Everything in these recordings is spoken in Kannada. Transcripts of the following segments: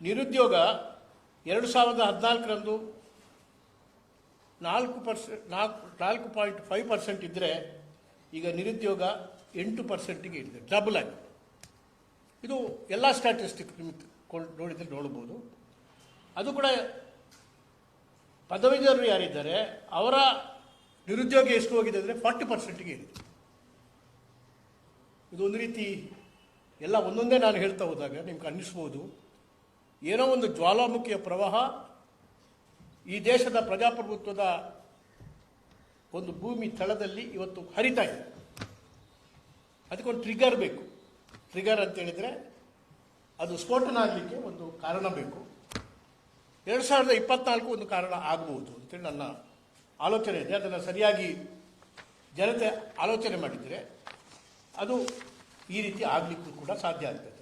ನಿರುದ್ಯೋಗ 2014ರಂದು 4.5% ಇದ್ದರೆ ಈಗ ನಿರುದ್ಯೋಗ 8%ಗೆ ಇದೆ, ಡಬಲ್ ಆಗಿ. ಇದು ಎಲ್ಲ ಸ್ಟ್ಯಾಟಿಸ್ಟಿಕ್ ನೋಡಿದರೆ ನೋಡ್ಬೋದು. ಅದು ಕೂಡ ಪದವೀಧರರು ಯಾರಿದ್ದಾರೆ ಅವರ ನಿರುದ್ಯೋಗ ಎಷ್ಟು ಹೋಗಿದೆ ಅಂದರೆ 40%ಗೆ ಇದೆ. ಇದು ಒಂದು ರೀತಿ ಎಲ್ಲ ಒಂದೊಂದೇ ನಾನು ಹೇಳ್ತಾ ಹೋದಾಗ ನಿಮ್ಗೆ ಅನ್ನಿಸ್ಬೋದು ಏನೋ ಒಂದು ಜ್ವಾಲಾಮುಖಿಯ ಪ್ರವಾಹ ಈ ದೇಶದ ಪ್ರಜಾಪ್ರಭುತ್ವದ ಒಂದು ಭೂಮಿ ತಳದಲ್ಲಿ ಇವತ್ತು ಹರಿತಾ ಇದೆ. ಅದಕ್ಕೊಂದು ಟ್ರಿಗರ್ ಬೇಕು. ಟ್ರಿಗರ್ ಅಂತ ಹೇಳಿದರೆ ಅದು ಸ್ಫೋಟನ ಆಗಲಿಕ್ಕೆ ಒಂದು ಕಾರಣ ಬೇಕು. 2024 ಒಂದು ಕಾರಣ ಆಗಬಹುದು ಅಂತೇಳಿ ನನ್ನ ಆಲೋಚನೆ ಇದೆ. ಅದನ್ನು ಸರಿಯಾಗಿ ಜನತೆ ಆಲೋಚನೆ ಮಾಡಿದರೆ ಅದು ಈ ರೀತಿ ಆಗಲಿಕ್ಕೂ ಕೂಡ ಸಾಧ್ಯ ಆಗ್ತದೆ.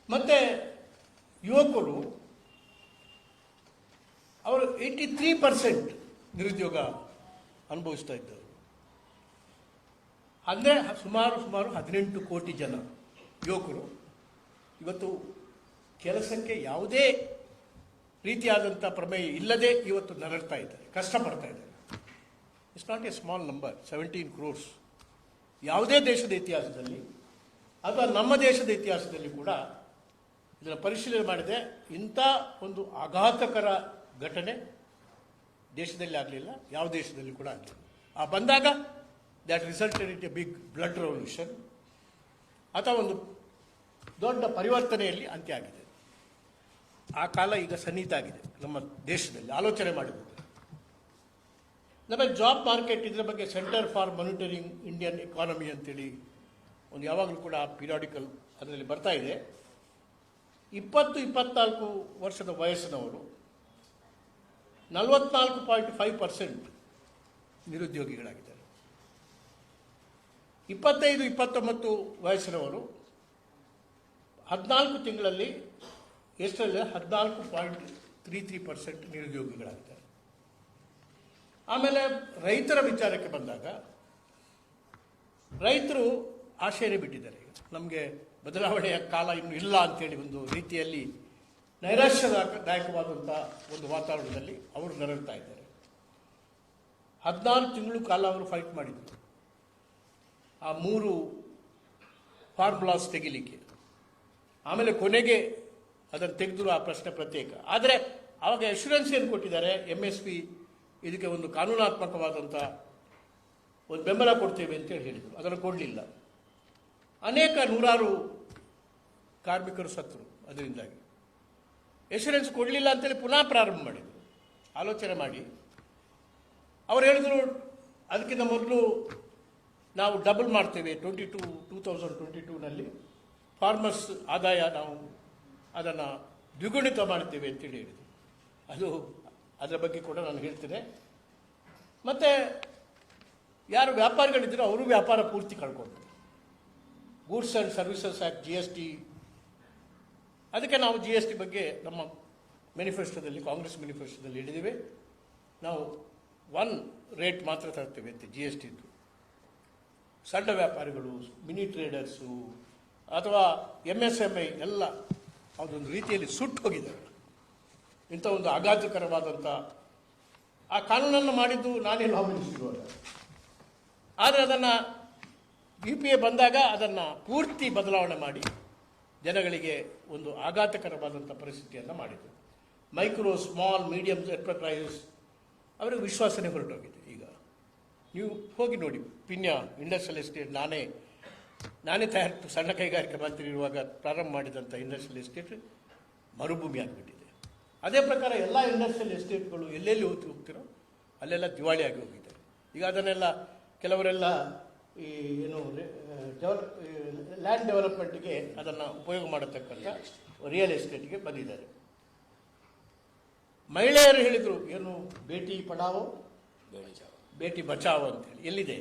ಮತ್ತು ಯುವಕರು ಅವರು 83% ನಿರುದ್ಯೋಗ ಅನುಭವಿಸ್ತಾ ಇದ್ದವರು. ಅಂದರೆ ಸುಮಾರು 18 ಕೋಟಿ ಜನ ಯುವಕರು ಇವತ್ತು ಕೆಲಸಕ್ಕೆ ಯಾವುದೇ ರೀತಿಯಾದಂಥ ಪ್ರಮೇಯ ಇಲ್ಲದೆ ಇವತ್ತು ನರಳ್ತಾ ಇದ್ದಾರೆ, ಕಷ್ಟಪಡ್ತಾ ಇದ್ದಾರೆ. It's not A small number, 17 crores. ಯಾವುದೇ ದೇಶದ ಇತಿಹಾಸದಲ್ಲಿ ಅಥವಾ ನಮ್ಮ ದೇಶದ ಇತಿಹಾಸದಲ್ಲಿ ಕೂಡ ಇದನ್ನು ಪರಿಶೀಲನೆ ಮಾಡಿದೆ ಇಂಥ ಒಂದು ಆಘಾತಕರ ಘಟನೆ ದೇಶದಲ್ಲಿ ಆಗಲಿಲ್ಲ, ಯಾವ ದೇಶದಲ್ಲಿ ಕೂಡ ಆಗಲಿಲ್ಲ. ಆ ಬಂದಾಗ that resulted it a big blood revolution ಅಥವಾ ಒಂದು ದೊಡ್ಡ ಪರಿವರ್ತನೆಯಲ್ಲಿ ಅಂತ್ಯ ಆಗಿದೆ. ಆ ಕಾಲ ಈಗ ಸನ್ನಿಹಿತ ಆಗಿದೆ ನಮ್ಮ ದೇಶದಲ್ಲಿ ಆಲೋಚನೆ ಮಾಡಿದ್ದು. ನಮ್ಮ ಜಾಬ್ ಮಾರ್ಕೆಟ್ ಇದರ ಬಗ್ಗೆ centre for monitoring Indian economy ಅಂತೇಳಿ ಒಂದು ಯಾವಾಗಲೂ ಕೂಡ ಪೀರಿಯಾಡಿಕಲ್ ಅದರಲ್ಲಿ ಬರ್ತಾ ಇದೆ. 20-24 ವರ್ಷದ ವಯಸ್ಸಿನವರು 44.5% ನಿರುದ್ಯೋಗಿಗಳಾಗಿದ್ದಾರೆ. 25-29 ವಯಸ್ಸಿನವರು 14 ತಿಂಗಳಲ್ಲಿ ಎಷ್ಟರಲ್ಲಿ 14.33% ನಿರುದ್ಯೋಗಿಗಳಾಗಿದ್ದಾರೆ. ಆಮೇಲೆ ರೈತರ ವಿಚಾರಕ್ಕೆ ಬಂದಾಗ ರೈತರು ಆಶೆಯೇ ಬಿಟ್ಟಿದ್ದಾರೆ. ಈಗ ನಮಗೆ ಬದಲಾವಣೆಯ ಕಾಲ ಇನ್ನು ಇಲ್ಲ ಅಂತೇಳಿ ಒಂದು ರೀತಿಯಲ್ಲಿ ನೈರಾಶ್ಯದಾಯಕವಾದಂಥ ಒಂದು ವಾತಾವರಣದಲ್ಲಿ ಅವರು ನರಳ್ತಾ ಇದ್ದಾರೆ. 14 ತಿಂಗಳು ಕಾಲ ಅವರು ಫೈಟ್ ಮಾಡಿದರು ಆ 3 ಫಾರ್ಮುಲಾಸ್ ತೆಗಿಲಿಕ್ಕೆ. ಆಮೇಲೆ ಕೊನೆಗೆ ಅದನ್ನು ತೆಗೆದ್ರು, ಆ ಪ್ರಶ್ನೆ ಪ್ರತ್ಯೇಕ. ಆದರೆ ಆವಾಗ ಅಶ್ಯೂರೆನ್ಸ್ ಏನು ಕೊಟ್ಟಿದ್ದಾರೆ, MSP ಇದಕ್ಕೆ ಒಂದು ಕಾನೂನಾತ್ಮಕವಾದಂಥ ಒಂದು ಬೆಂಬಲ ಕೊಡ್ತೇವೆ ಅಂತೇಳಿ ಹೇಳಿದರು. ಅದನ್ನು ಕೊಡಲಿಲ್ಲ. ಅನೇಕ ನೂರಾರು ಕಾರ್ಮಿಕರು ಸತ್ತರು ಅದರಿಂದಾಗಿ. ಅಶ್ಯೂರೆನ್ಸ್ ಕೊಡಲಿಲ್ಲ ಅಂತೇಳಿ ಪುನಃ ಪ್ರಾರಂಭ ಮಾಡಿದರು. ಆಲೋಚನೆ ಮಾಡಿ ಅವ್ರು ಹೇಳಿದರು ಅದಕ್ಕಿಂತ ಮೊದಲು ನಾವು ಡಬಲ್ ಮಾಡ್ತೇವೆ 2022ನಲ್ಲಿ ಫಾರ್ಮರ್ಸ್ ಆದಾಯ ನಾವು ಅದನ್ನು ದ್ವಿಗುಣಿತ ಮಾಡ್ತೇವೆ ಅಂತೇಳಿ ಹೇಳಿದರು. ಅದರ ಬಗ್ಗೆ ಕೂಡ ನಾನು ಹೇಳ್ತೇನೆ. ಮತ್ತು ಯಾರು ವ್ಯಾಪಾರಿಗಳಿದ್ದರೂ ಅವರು ವ್ಯಾಪಾರ ಪೂರ್ತಿ ಕಳ್ಕೊಂಡ್ರು. Goods and services act GST, ಅದಕ್ಕೆ ನಾವು GST ಬಗ್ಗೆ ನಮ್ಮ ಮ್ಯಾನಿಫೆಸ್ಟೋದಲ್ಲಿ, ಕಾಂಗ್ರೆಸ್ ಮ್ಯಾನಿಫೆಸ್ಟೋದಲ್ಲಿ ಹಿಡಿದಿವೆ. ನಾವು 1 ರೇಟ್ ಮಾತ್ರ ತರ್ತೇವೆ ಅಂತ GSTದ್ದು. ಸಣ್ಣ ವ್ಯಾಪಾರಿಗಳು, ಮಿನಿ ಟ್ರೇಡರ್ಸು ಅಥವಾ MSMI ಎಲ್ಲ ಅದೊಂದು ರೀತಿಯಲ್ಲಿ ಸುಟ್ಟು ಹೋಗಿದ್ದಾರೆ. ಇಂಥ ಒಂದು ಆಘಾತಕರವಾದಂಥ ಆ ಕಾನೂನನ್ನು ಮಾಡಿದ್ದು ನಾನೇ ಲಾ ಮಿನಿಸ್ಟರ್. ಆದರೆ ಅದನ್ನು UPA ಬಂದಾಗ ಅದನ್ನು ಪೂರ್ತಿ ಬದಲಾವಣೆ ಮಾಡಿ ಜನಗಳಿಗೆ ಒಂದು ಆಘಾತಕರವಾದಂಥ ಪರಿಸ್ಥಿತಿಯನ್ನು ಮಾಡಿದರು. ಮೈಕ್ರೋ, ಸ್ಮಾಲ್, ಮೀಡಿಯಮ್ ಎಂಟರ್ಪ್ರೈಸಸ್ ಅವರಿಗೆ ವಿಶ್ವಾಸನೆ ಹೊರಟೋಗಿದೆ. ಈಗ ನೀವು ಹೋಗಿ ನೋಡಿ, ಪಿನ್ಯಾ ಇಂಡಸ್ಟ್ರಿಯಲ್ ಎಸ್ಟೇಟ್ ನಾನೇ ಸಣ್ಣ ಕೈಗಾರಿಕಾ ಮಂತ್ರಿ ಇರುವಾಗ ಪ್ರಾರಂಭ ಮಾಡಿದಂಥ ಇಂಡಸ್ಟ್ರಿಯಲ್ ಎಸ್ಟೇಟ್ ಮರುಭೂಮಿ ಆಗಿಬಿಟ್ಟಿದೆ. ಅದೇ ಪ್ರಕಾರ ಎಲ್ಲ ಇಂಡಸ್ಟ್ರಿಯಲ್ ಎಸ್ಟೇಟ್ಗಳು ಎಲ್ಲೆಲ್ಲಿ ಹೋಗ್ತಿರೋ ಅಲ್ಲೆಲ್ಲ ದಿವಾಳಿಯಾಗಿ ಹೋಗಿದ್ದಾರೆ. ಈಗ ಅದನ್ನೆಲ್ಲ ಕೆಲವರೆಲ್ಲ ಈ ಏನು ಲ್ಯಾಂಡ್ ಡೆವಲಪ್ಮೆಂಟ್ಗೆ ಅದನ್ನು ಉಪಯೋಗ ಮಾಡತಕ್ಕಂಥ ರಿಯಲ್ ಎಸ್ಟೇಟ್ಗೆ ಬಂದಿದ್ದಾರೆ. ಮಹಿಳೆಯರು ಹೇಳಿದರು ಏನು ಬೇಟಿ ಪಡಾವೋ ಬೇಟಿ ಬಚಾವೋ ಅಂತೇಳಿ. ಎಲ್ಲಿದೆ?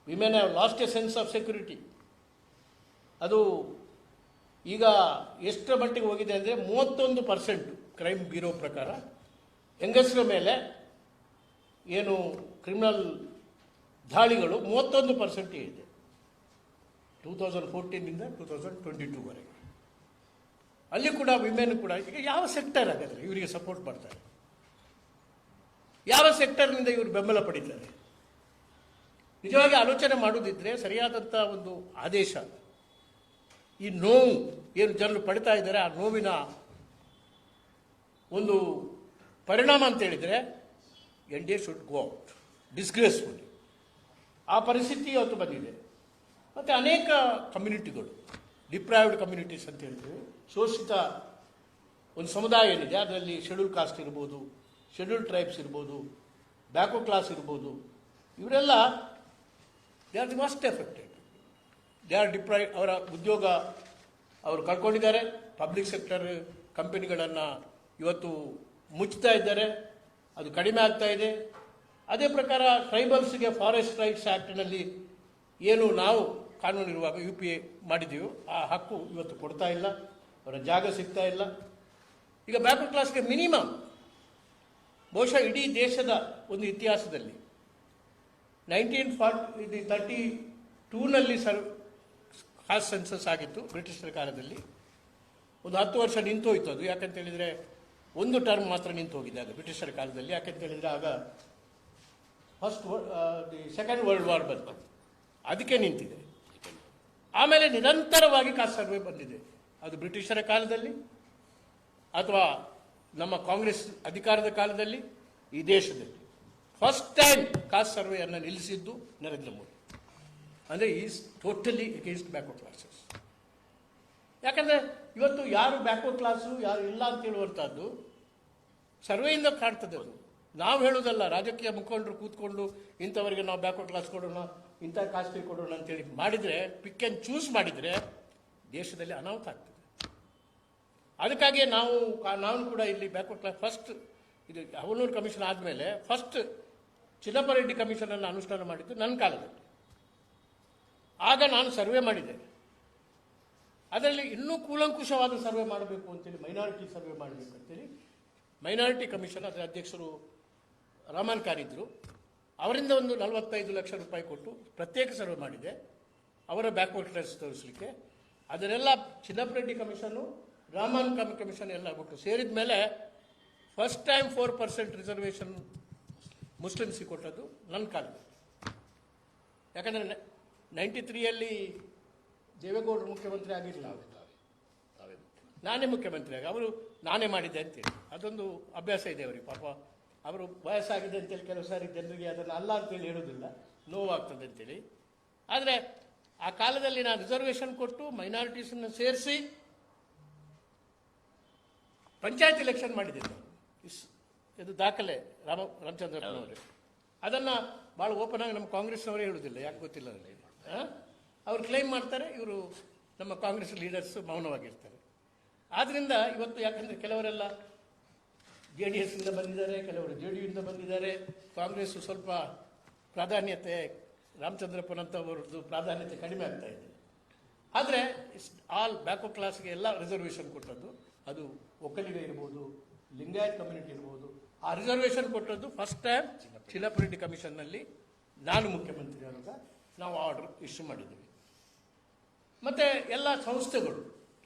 Women have lost A sense of security. ಅದು ಈಗ ಎಷ್ಟರ ಮಟ್ಟಿಗೆ ಹೋಗಿದೆ ಅಂದರೆ 31% ಕ್ರೈಮ್ ಬ್ಯೂರೋ ಪ್ರಕಾರ ಹೆಂಗಸರ ಮೇಲೆ ಏನು ಕ್ರಿಮಿನಲ್ ದಾಳಿಗಳು 31% ಇದೆ 2014 2022ವರೆಗೆ. ಅಲ್ಲಿ ಕೂಡ ವಿಮೆನ್ ಕೂಡ ಈಗ ಯಾವ ಸೆಕ್ಟರ್ ಹಾಗಾದ್ರೆ ಇವರಿಗೆ ಸಪೋರ್ಟ್ ಮಾಡ್ತಾರೆ? ಯಾವ ಸೆಕ್ಟರ್ನಿಂದ ಇವರು ಬೆಂಬಲ ಪಡೀತಾರೆ? ನಿಜವಾಗಿ ಆಲೋಚನೆ ಮಾಡುವುದಿದ್ರೆ ಸರಿಯಾದಂಥ ಒಂದು ಆದೇಶ, ಈ ನೋವು ಏನು ಜನರು ಪಡಿತಾ ಇದ್ದಾರೆ ಆ ನೋವಿನ ಒಂದು ಪರಿಣಾಮ ಅಂತ ಹೇಳಿದರೆ NDA should go out disgraceful. ಆ ಪರಿಸ್ಥಿತಿ ಇವತ್ತು ಬಂದಿದೆ. ಮತ್ತು ಅನೇಕ ಕಮ್ಯುನಿಟಿಗಳು, ಡಿಪ್ರೈವ್ಡ್ ಕಮ್ಯುನಿಟೀಸ್ ಅಂತ ಹೇಳ್ತೀವಿ, ಶೋಷಿತ ಒಂದು ಸಮುದಾಯ ಏನಿದೆ ಅದರಲ್ಲಿ ಶೆಡ್ಯೂಲ್ ಕಾಸ್ಟ್ ಇರ್ಬೋದು, ಶೆಡ್ಯೂಲ್ ಟ್ರೈಬ್ಸ್ ಇರ್ಬೋದು, ಬ್ಯಾಕ್ವರ್ಡ್ ಕ್ಲಾಸ್ ಇರ್ಬೋದು, ಇವರೆಲ್ಲ they are the must affected. They are deprive. ಅವರ ಉದ್ಯೋಗ ಅವರು ಕಳ್ಕೊಂಡಿದ್ದಾರೆ. ಪಬ್ಲಿಕ್ ಸೆಕ್ಟರ್ ಕಂಪನಿಗಳನ್ನು ಇವತ್ತು ಮುಚ್ತಾ ಇದ್ದಾರೆ, ಅದು ಕಡಿಮೆ ಆಗ್ತಾ ಇದೆ. ಅದೇ ಪ್ರಕಾರ ಟ್ರೈಬಲ್ಸ್ಗೆ ಫಾರೆಸ್ಟ್ ರೈಟ್ಸ್ ಆ್ಯಕ್ಟ್ನಲ್ಲಿ ಏನು ನಾವು ಕಾನೂನು ಇರುವಾಗ UPA ಮಾಡಿದ್ದೀವಿ, ಆ ಹಕ್ಕು ಇವತ್ತು ಕೊಡ್ತಾ ಇಲ್ಲ, ಅವರ ಜಾಗ ಸಿಗ್ತಾ ಇಲ್ಲ. ಈಗ ಬ್ಯಾಕ್ವರ್ಡ್ ಕ್ಲಾಸ್ಗೆ ಮಿನಿಮಮ್ ಬಹುಶಃ ಇಡೀ ದೇಶದ ಒಂದು ಇತಿಹಾಸದಲ್ಲಿ 1932ನಲ್ಲಿ ಕಾಸ್ಟ್ ಸೆನ್ಸಸ್ ಆಗಿತ್ತು ಬ್ರಿಟಿಷರ ಕಾಲದಲ್ಲಿ. ಒಂದು 10 ವರ್ಷ ನಿಂತು ಹೋಯ್ತು ಅದು. ಯಾಕಂತ ಹೇಳಿದರೆ ಒಂದು ಟರ್ಮ್ ಮಾತ್ರ ನಿಂತು ಹೋಗಿದೆ ಆಗ ಬ್ರಿಟಿಷರ ಕಾಲದಲ್ಲಿ. ಯಾಕಂತ ಹೇಳಿದರೆ ಆಗ ಸೆಕೆಂಡ್ ವರ್ಲ್ಡ್ ವಾರ್ ಬಂತು, ಅದಕ್ಕೆ ನಿಂತಿದೆ. ಆಮೇಲೆ ನಿರಂತರವಾಗಿ ಕಾಸ್ಟ್ ಸರ್ವೆ ಬಂದಿದೆ, ಅದು ಬ್ರಿಟಿಷರ ಕಾಲದಲ್ಲಿ ಅಥವಾ ನಮ್ಮ ಕಾಂಗ್ರೆಸ್ ಅಧಿಕಾರದ ಕಾಲದಲ್ಲಿ. ಈ ದೇಶದಲ್ಲಿ ಫಸ್ಟ್ ಟೈಮ್ ಕಾಸ್ಟ್ ಸರ್ವೆಯನ್ನು ನಿಲ್ಲಿಸಿದ್ದು ನರೇಂದ್ರ ಮೋದಿ. ಅಂದರೆ is totally against backward classes. ಯಾಕಂದರೆ ಇವತ್ತು ಯಾರು ಬ್ಯಾಕ್ವರ್ಡ್ ಕ್ಲಾಸು ಯಾರು ಇಲ್ಲ ಅಂತ ಹೇಳುವಂಥದ್ದು ಸರ್ವೆಯಿಂದ ಕಾಣ್ತದೆ. ಅದು ನಾವು ಹೇಳೋದಲ್ಲ, ರಾಜಕೀಯ ಮುಖಂಡರು ಕೂತ್ಕೊಂಡು ಇಂಥವರಿಗೆ ನಾವು ಬ್ಯಾಕ್ವರ್ಡ್ ಕ್ಲಾಸ್ ಕೊಡೋಣ, ಇಂಥ ಕಾಸ್ಟ್ ಕೊಡೋಣ ಅಂತೇಳಿ ಮಾಡಿದರೆ, ಪಿಕ್ ಆ್ಯಂಡ್ ಚೂಸ್ ಮಾಡಿದರೆ ದೇಶದಲ್ಲಿ ಅನಾಹುತ ಆಗ್ತದೆ. ಅದಕ್ಕಾಗಿಯೇ ನಾವು ಕೂಡ ಇಲ್ಲಿ ಬ್ಯಾಕ್ವರ್ಡ್ ಕ್ಲಾಸ್ ಫಸ್ಟ್ ಇದು ಅವನೂರು ಕಮಿಷನ್ ಆದಮೇಲೆ ಫಸ್ಟ್ ಚಿನ್ನಪ್ಪರೆಡ್ಡಿ ಕಮಿಷನನ್ನು ಅನುಷ್ಠಾನ ಮಾಡಿದ್ದು ನನ್ನ ಕಾಲದಲ್ಲಿ. ಆಗ ನಾನು ಸರ್ವೆ ಮಾಡಿದೆ. ಅದರಲ್ಲಿ ಇನ್ನೂ ಕೂಲಂಕುಷವಾದ ಸರ್ವೆ ಮಾಡಬೇಕು ಅಂತೇಳಿ, ಮೈನಾರಿಟಿ ಸರ್ವೆ ಮಾಡಬೇಕು ಅಂತೇಳಿ ಮೈನಾರಿಟಿ ಕಮಿಷನ್ ಅದರ ಅಧ್ಯಕ್ಷರು ರಾಮನ್ ಖಾನ್ ಇದ್ದರು. ಅವರಿಂದ ಒಂದು 45 ಲಕ್ಷ ರೂಪಾಯಿ ಕೊಟ್ಟು ಪ್ರತ್ಯೇಕ ಸರ್ವೆ ಮಾಡಿದೆ ಅವರ ಬ್ಯಾಕ್ವರ್ಡ್ ಕ್ಲಾಸ್ ತೋರಿಸಲಿಕ್ಕೆ. ಅದನ್ನೆಲ್ಲ ಚಿನ್ನಪ್ಪರೆಡ್ಡಿ ಕಮಿಷನ್ನು, ರಾಮನ್ ಕಮಿಷನ್ ಎಲ್ಲ ಕೊಟ್ಟು ಸೇರಿದ ಮೇಲೆ ಫಸ್ಟ್ ಟೈಮ್ 4% ರಿಸರ್ವೇಷನ್ ಮುಸ್ಲಿಮ್ಸಿಗೆ ಕೊಟ್ಟದ್ದು ನನ್ನ ಕಾಲದಲ್ಲಿ. ಯಾಕಂದರೆ 93ಯಲ್ಲಿ ದೇವೇಗೌಡರು ಮುಖ್ಯಮಂತ್ರಿ ಆಗಿರಲಿಲ್ಲ, ನಾನೇ ಮುಖ್ಯಮಂತ್ರಿ ಆಗಿ, ಅವರು ನಾನೇ ಮಾಡಿದ್ದೆ ಅಂತೇಳಿ ಅದೊಂದು ಅಭ್ಯಾಸ ಇದೆ ಅವರಿಗೆ. ಪಾಪ ಅವರು ವಯಸ್ಸಾಗಿದೆ ಅಂತೇಳಿ ಕೆಲವು ಸಾರಿ ಜನರಿಗೆ ಅದನ್ನು ಅಲ್ಲ ಅಂತೇಳಿ ಹೇಳೋದಿಲ್ಲ, ನೋವಾಗ್ತದೆ ಅಂತೇಳಿ. ಆದರೆ ಆ ಕಾಲದಲ್ಲಿ ನಾನು ರಿಸರ್ವೇಷನ್ ಕೊಟ್ಟು ಮೈನಾರಿಟೀಸನ್ನು ಸೇರಿಸಿ ಪಂಚಾಯತ್ ಎಲೆಕ್ಷನ್ ಮಾಡಿದ್ದೆ. ಇದು ದಾಖಲೆ ರಾಮಚಂದ್ರಪ್ಪನವರೇ. ಅದನ್ನು ಭಾಳ ಓಪನ್ ಆಗಿ ನಮ್ಮ ಕಾಂಗ್ರೆಸ್ನವರೇ ಹೇಳೋದಿಲ್ಲ, ಯಾಕೆ ಗೊತ್ತಿಲ್ಲ ನನಗೆ. ಅವ್ರು ಕ್ಲೈಮ್ ಮಾಡ್ತಾರೆ, ಇವರು ನಮ್ಮ ಕಾಂಗ್ರೆಸ್ ಲೀಡರ್ಸ್ ಮೌನವಾಗಿರ್ತಾರೆ. ಆದ್ದರಿಂದ ಇವತ್ತು ಯಾಕಂದರೆ ಕೆಲವರೆಲ್ಲ JDS ಇಂದ ಬಂದಿದ್ದಾರೆ, ಕೆಲವರು JDU ಇಂದ ಬಂದಿದ್ದಾರೆ. ಕಾಂಗ್ರೆಸ್ ಸ್ವಲ್ಪ ಪ್ರಾಧಾನ್ಯತೆ, ರಾಮಚಂದ್ರಪ್ಪನಂಥವ್ರದ್ದು ಪ್ರಾಧಾನ್ಯತೆ ಕಡಿಮೆ ಆಗ್ತಾ ಇದೆ. ಆದರೆ ಆಲ್ ಬ್ಯಾಕ್ವರ್ಡ್ ಕ್ಲಾಸ್ಗೆ ಎಲ್ಲ ರಿಸರ್ವೇಷನ್ ಕೊಟ್ಟದ್ದು, ಅದು ಒಕ್ಕಲಿಗ ಇರ್ಬೋದು, ಲಿಂಗಾಯತ್ ಕಮ್ಯುನಿಟಿ ಇರ್ಬೋದು, ಆ ರಿಸರ್ವೇಷನ್ ಕೊಟ್ಟದ್ದು ಫಸ್ಟ್ ಟೈಮ್ ಚಿನ್ನಪ್ಪರೆಡ್ಡಿ ಕಮಿಷನ್ನಲ್ಲಿ ನಾನು ಮುಖ್ಯಮಂತ್ರಿ ಆದಾಗ ನಾವು ಆರ್ಡರ್ ಇಶ್ಯೂ ಮಾಡಿದ್ದೀವಿ. ಮತ್ತು ಎಲ್ಲ ಸಂಸ್ಥೆಗಳು,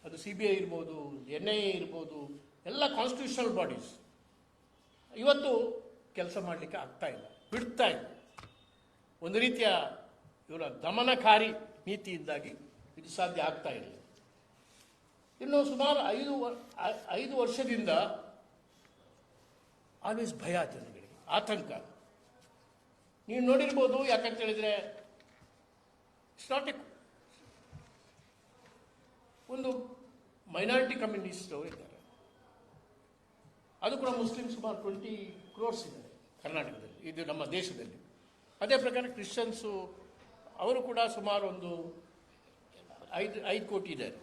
ಅದು CBI ಇರ್ಬೋದು, NIA ಇರ್ಬೋದು, ಎಲ್ಲ ಕಾನ್ಸ್ಟಿಟ್ಯೂಷನಲ್ ಬಾಡೀಸ್ ಇವತ್ತು ಕೆಲಸ ಮಾಡಲಿಕ್ಕೆ ಆಗ್ತಾ ಇಲ್ಲ, ಬಿಡ್ತಾ ಇಲ್ಲ. ಒಂದು ರೀತಿಯ ಇವರ ದಮನಕಾರಿ ನೀತಿಯಿಂದಾಗಿ ಇದು ಸಾಧ್ಯ ಆಗ್ತಾ ಇಲ್ಲ. ಇನ್ನು ಸುಮಾರು 5 ವರ್ಷದಿಂದ ಆಲ್ವೇಸ್ ಭಯ ಜನಗಳಿಗೆ, ಆತಂಕ. ನೀವು ನೋಡಿರ್ಬೋದು. ಯಾಕಂತ ಹೇಳಿದರೆ ಇಟ್ಸ್ ನಾಟ್ ಎ ಒಂದು ಮೈನಾರಿಟಿ ಕಮ್ಯುನಿಟೀಸ್ ಇದ್ದಾರೆ, ಅದು ಕೂಡ ಮುಸ್ಲಿಂ ಸುಮಾರು 20 crores ಇದ್ದಾರೆ ಕರ್ನಾಟಕದಲ್ಲಿ, ಇದು ನಮ್ಮ ದೇಶದಲ್ಲಿ. ಅದೇ ಪ್ರಕಾರ ಕ್ರಿಶ್ಚಿಯನ್ಸು ಅವರು ಕೂಡ ಸುಮಾರು ಒಂದು 5 ಕೋಟಿ ಇದ್ದಾರೆ.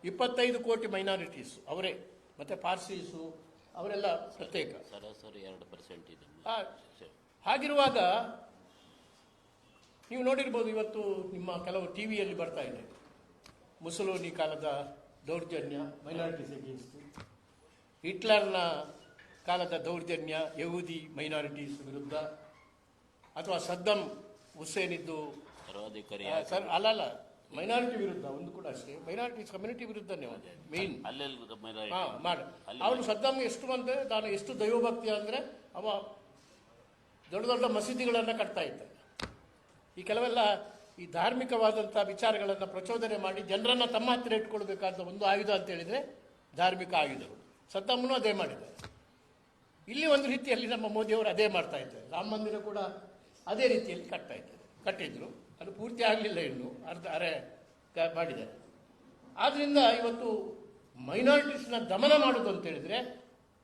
25 ಕೋಟಿ ಮೈನಾರಿಟೀಸು ಅವರೇ, ಮತ್ತು ಪಾರ್ಸೀಸು ಅವರೆಲ್ಲ ಪ್ರತ್ಯೇಕ, ಸರಾಸರಿ 2% ಇದೆ. ಹಾಗಿರುವಾಗ ನೀವು ನೋಡಿರ್ಬೋದು, ಇವತ್ತು ನಿಮ್ಮ ಕೆಲವು TVಯಲ್ಲಿ ಬರ್ತಾ ಇದೆ, ಮುಸೋಲಿನಿ ಕಾಲದ ದೌರ್ಜನ್ಯ ಮೈನಾರಿಟೀಸ್ ಅಗೇನ್ಸ್ಟ್, ಹಿಟ್ಲರ್ನ ಕಾಲದ ದೌರ್ಜನ್ಯ ಯಹೂದಿ ಮೈನಾರಿಟೀಸ್ ವಿರುದ್ಧ, ಅಥವಾ ಸದ್ದಂ ಹುಸೇನ್ ಇದ್ದು ಸರ್ವಾಧಿಕಾರಿ ಅಲ್ಲಲ್ಲ ಮೈನಾರಿಟಿ ವಿರುದ್ಧ ಒಂದು ಕೂಡ ಅಷ್ಟೇ, ಮೈನಾರಿಟಿ ಕಮ್ಯುನಿಟಿ ವಿರುದ್ಧನೇ ಮೇನ್. ಅಲ್ಲೆಲ್ಲ ಹಾ ಮಾಡ ಅಲ್ಲಿ ಅವನು ಸದ್ದಾಮ್ಗೆ ಎಷ್ಟು ಅಂದರೆ ತಾನು ಎಷ್ಟು ದೈವಭಕ್ತಿ ಅಂದರೆ ಅವ ದೊಡ್ಡ ದೊಡ್ಡ ಮಸೀದಿಗಳನ್ನು ಕಟ್ತಾ ಇದ್ದ. ಈ ಕೆಲವೆಲ್ಲ ಈ ಧಾರ್ಮಿಕವಾದಂಥ ವಿಚಾರಗಳನ್ನು ಪ್ರಚೋದನೆ ಮಾಡಿ ಜನರನ್ನು ತಮ್ಮ ಹತ್ತಿರ ಇಟ್ಕೊಳ್ಬೇಕಾದ ಒಂದು ಆಯುಧ ಅಂತ ಹೇಳಿದರೆ ಧಾರ್ಮಿಕ ಆಯುಧಗಳು. ಸದ್ದಾಮನು ಅದೇ ಮಾಡಿದ್ದಾರೆ. ಇಲ್ಲಿ ಒಂದು ರೀತಿಯಲ್ಲಿ ನಮ್ಮ ಮೋದಿಯವರು ಅದೇ ಮಾಡ್ತಾ ಇದ್ದಾರೆ. ರಾಮ ಮಂದಿರ ಕೂಡ ಅದೇ ರೀತಿಯಲ್ಲಿ ಕಟ್ಟಿದ್ರು. ಅದು ಪೂರ್ತಿ ಆಗಲಿಲ್ಲ, ಇನ್ನು ಅರೆ ಮಾಡಿದ್ದಾರೆ. ಆದ್ದರಿಂದ ಇವತ್ತು ಮೈನಾರಿಟೀಸ್ನ ದಮನ ಮಾಡೋದು ಅಂತ ಹೇಳಿದರೆ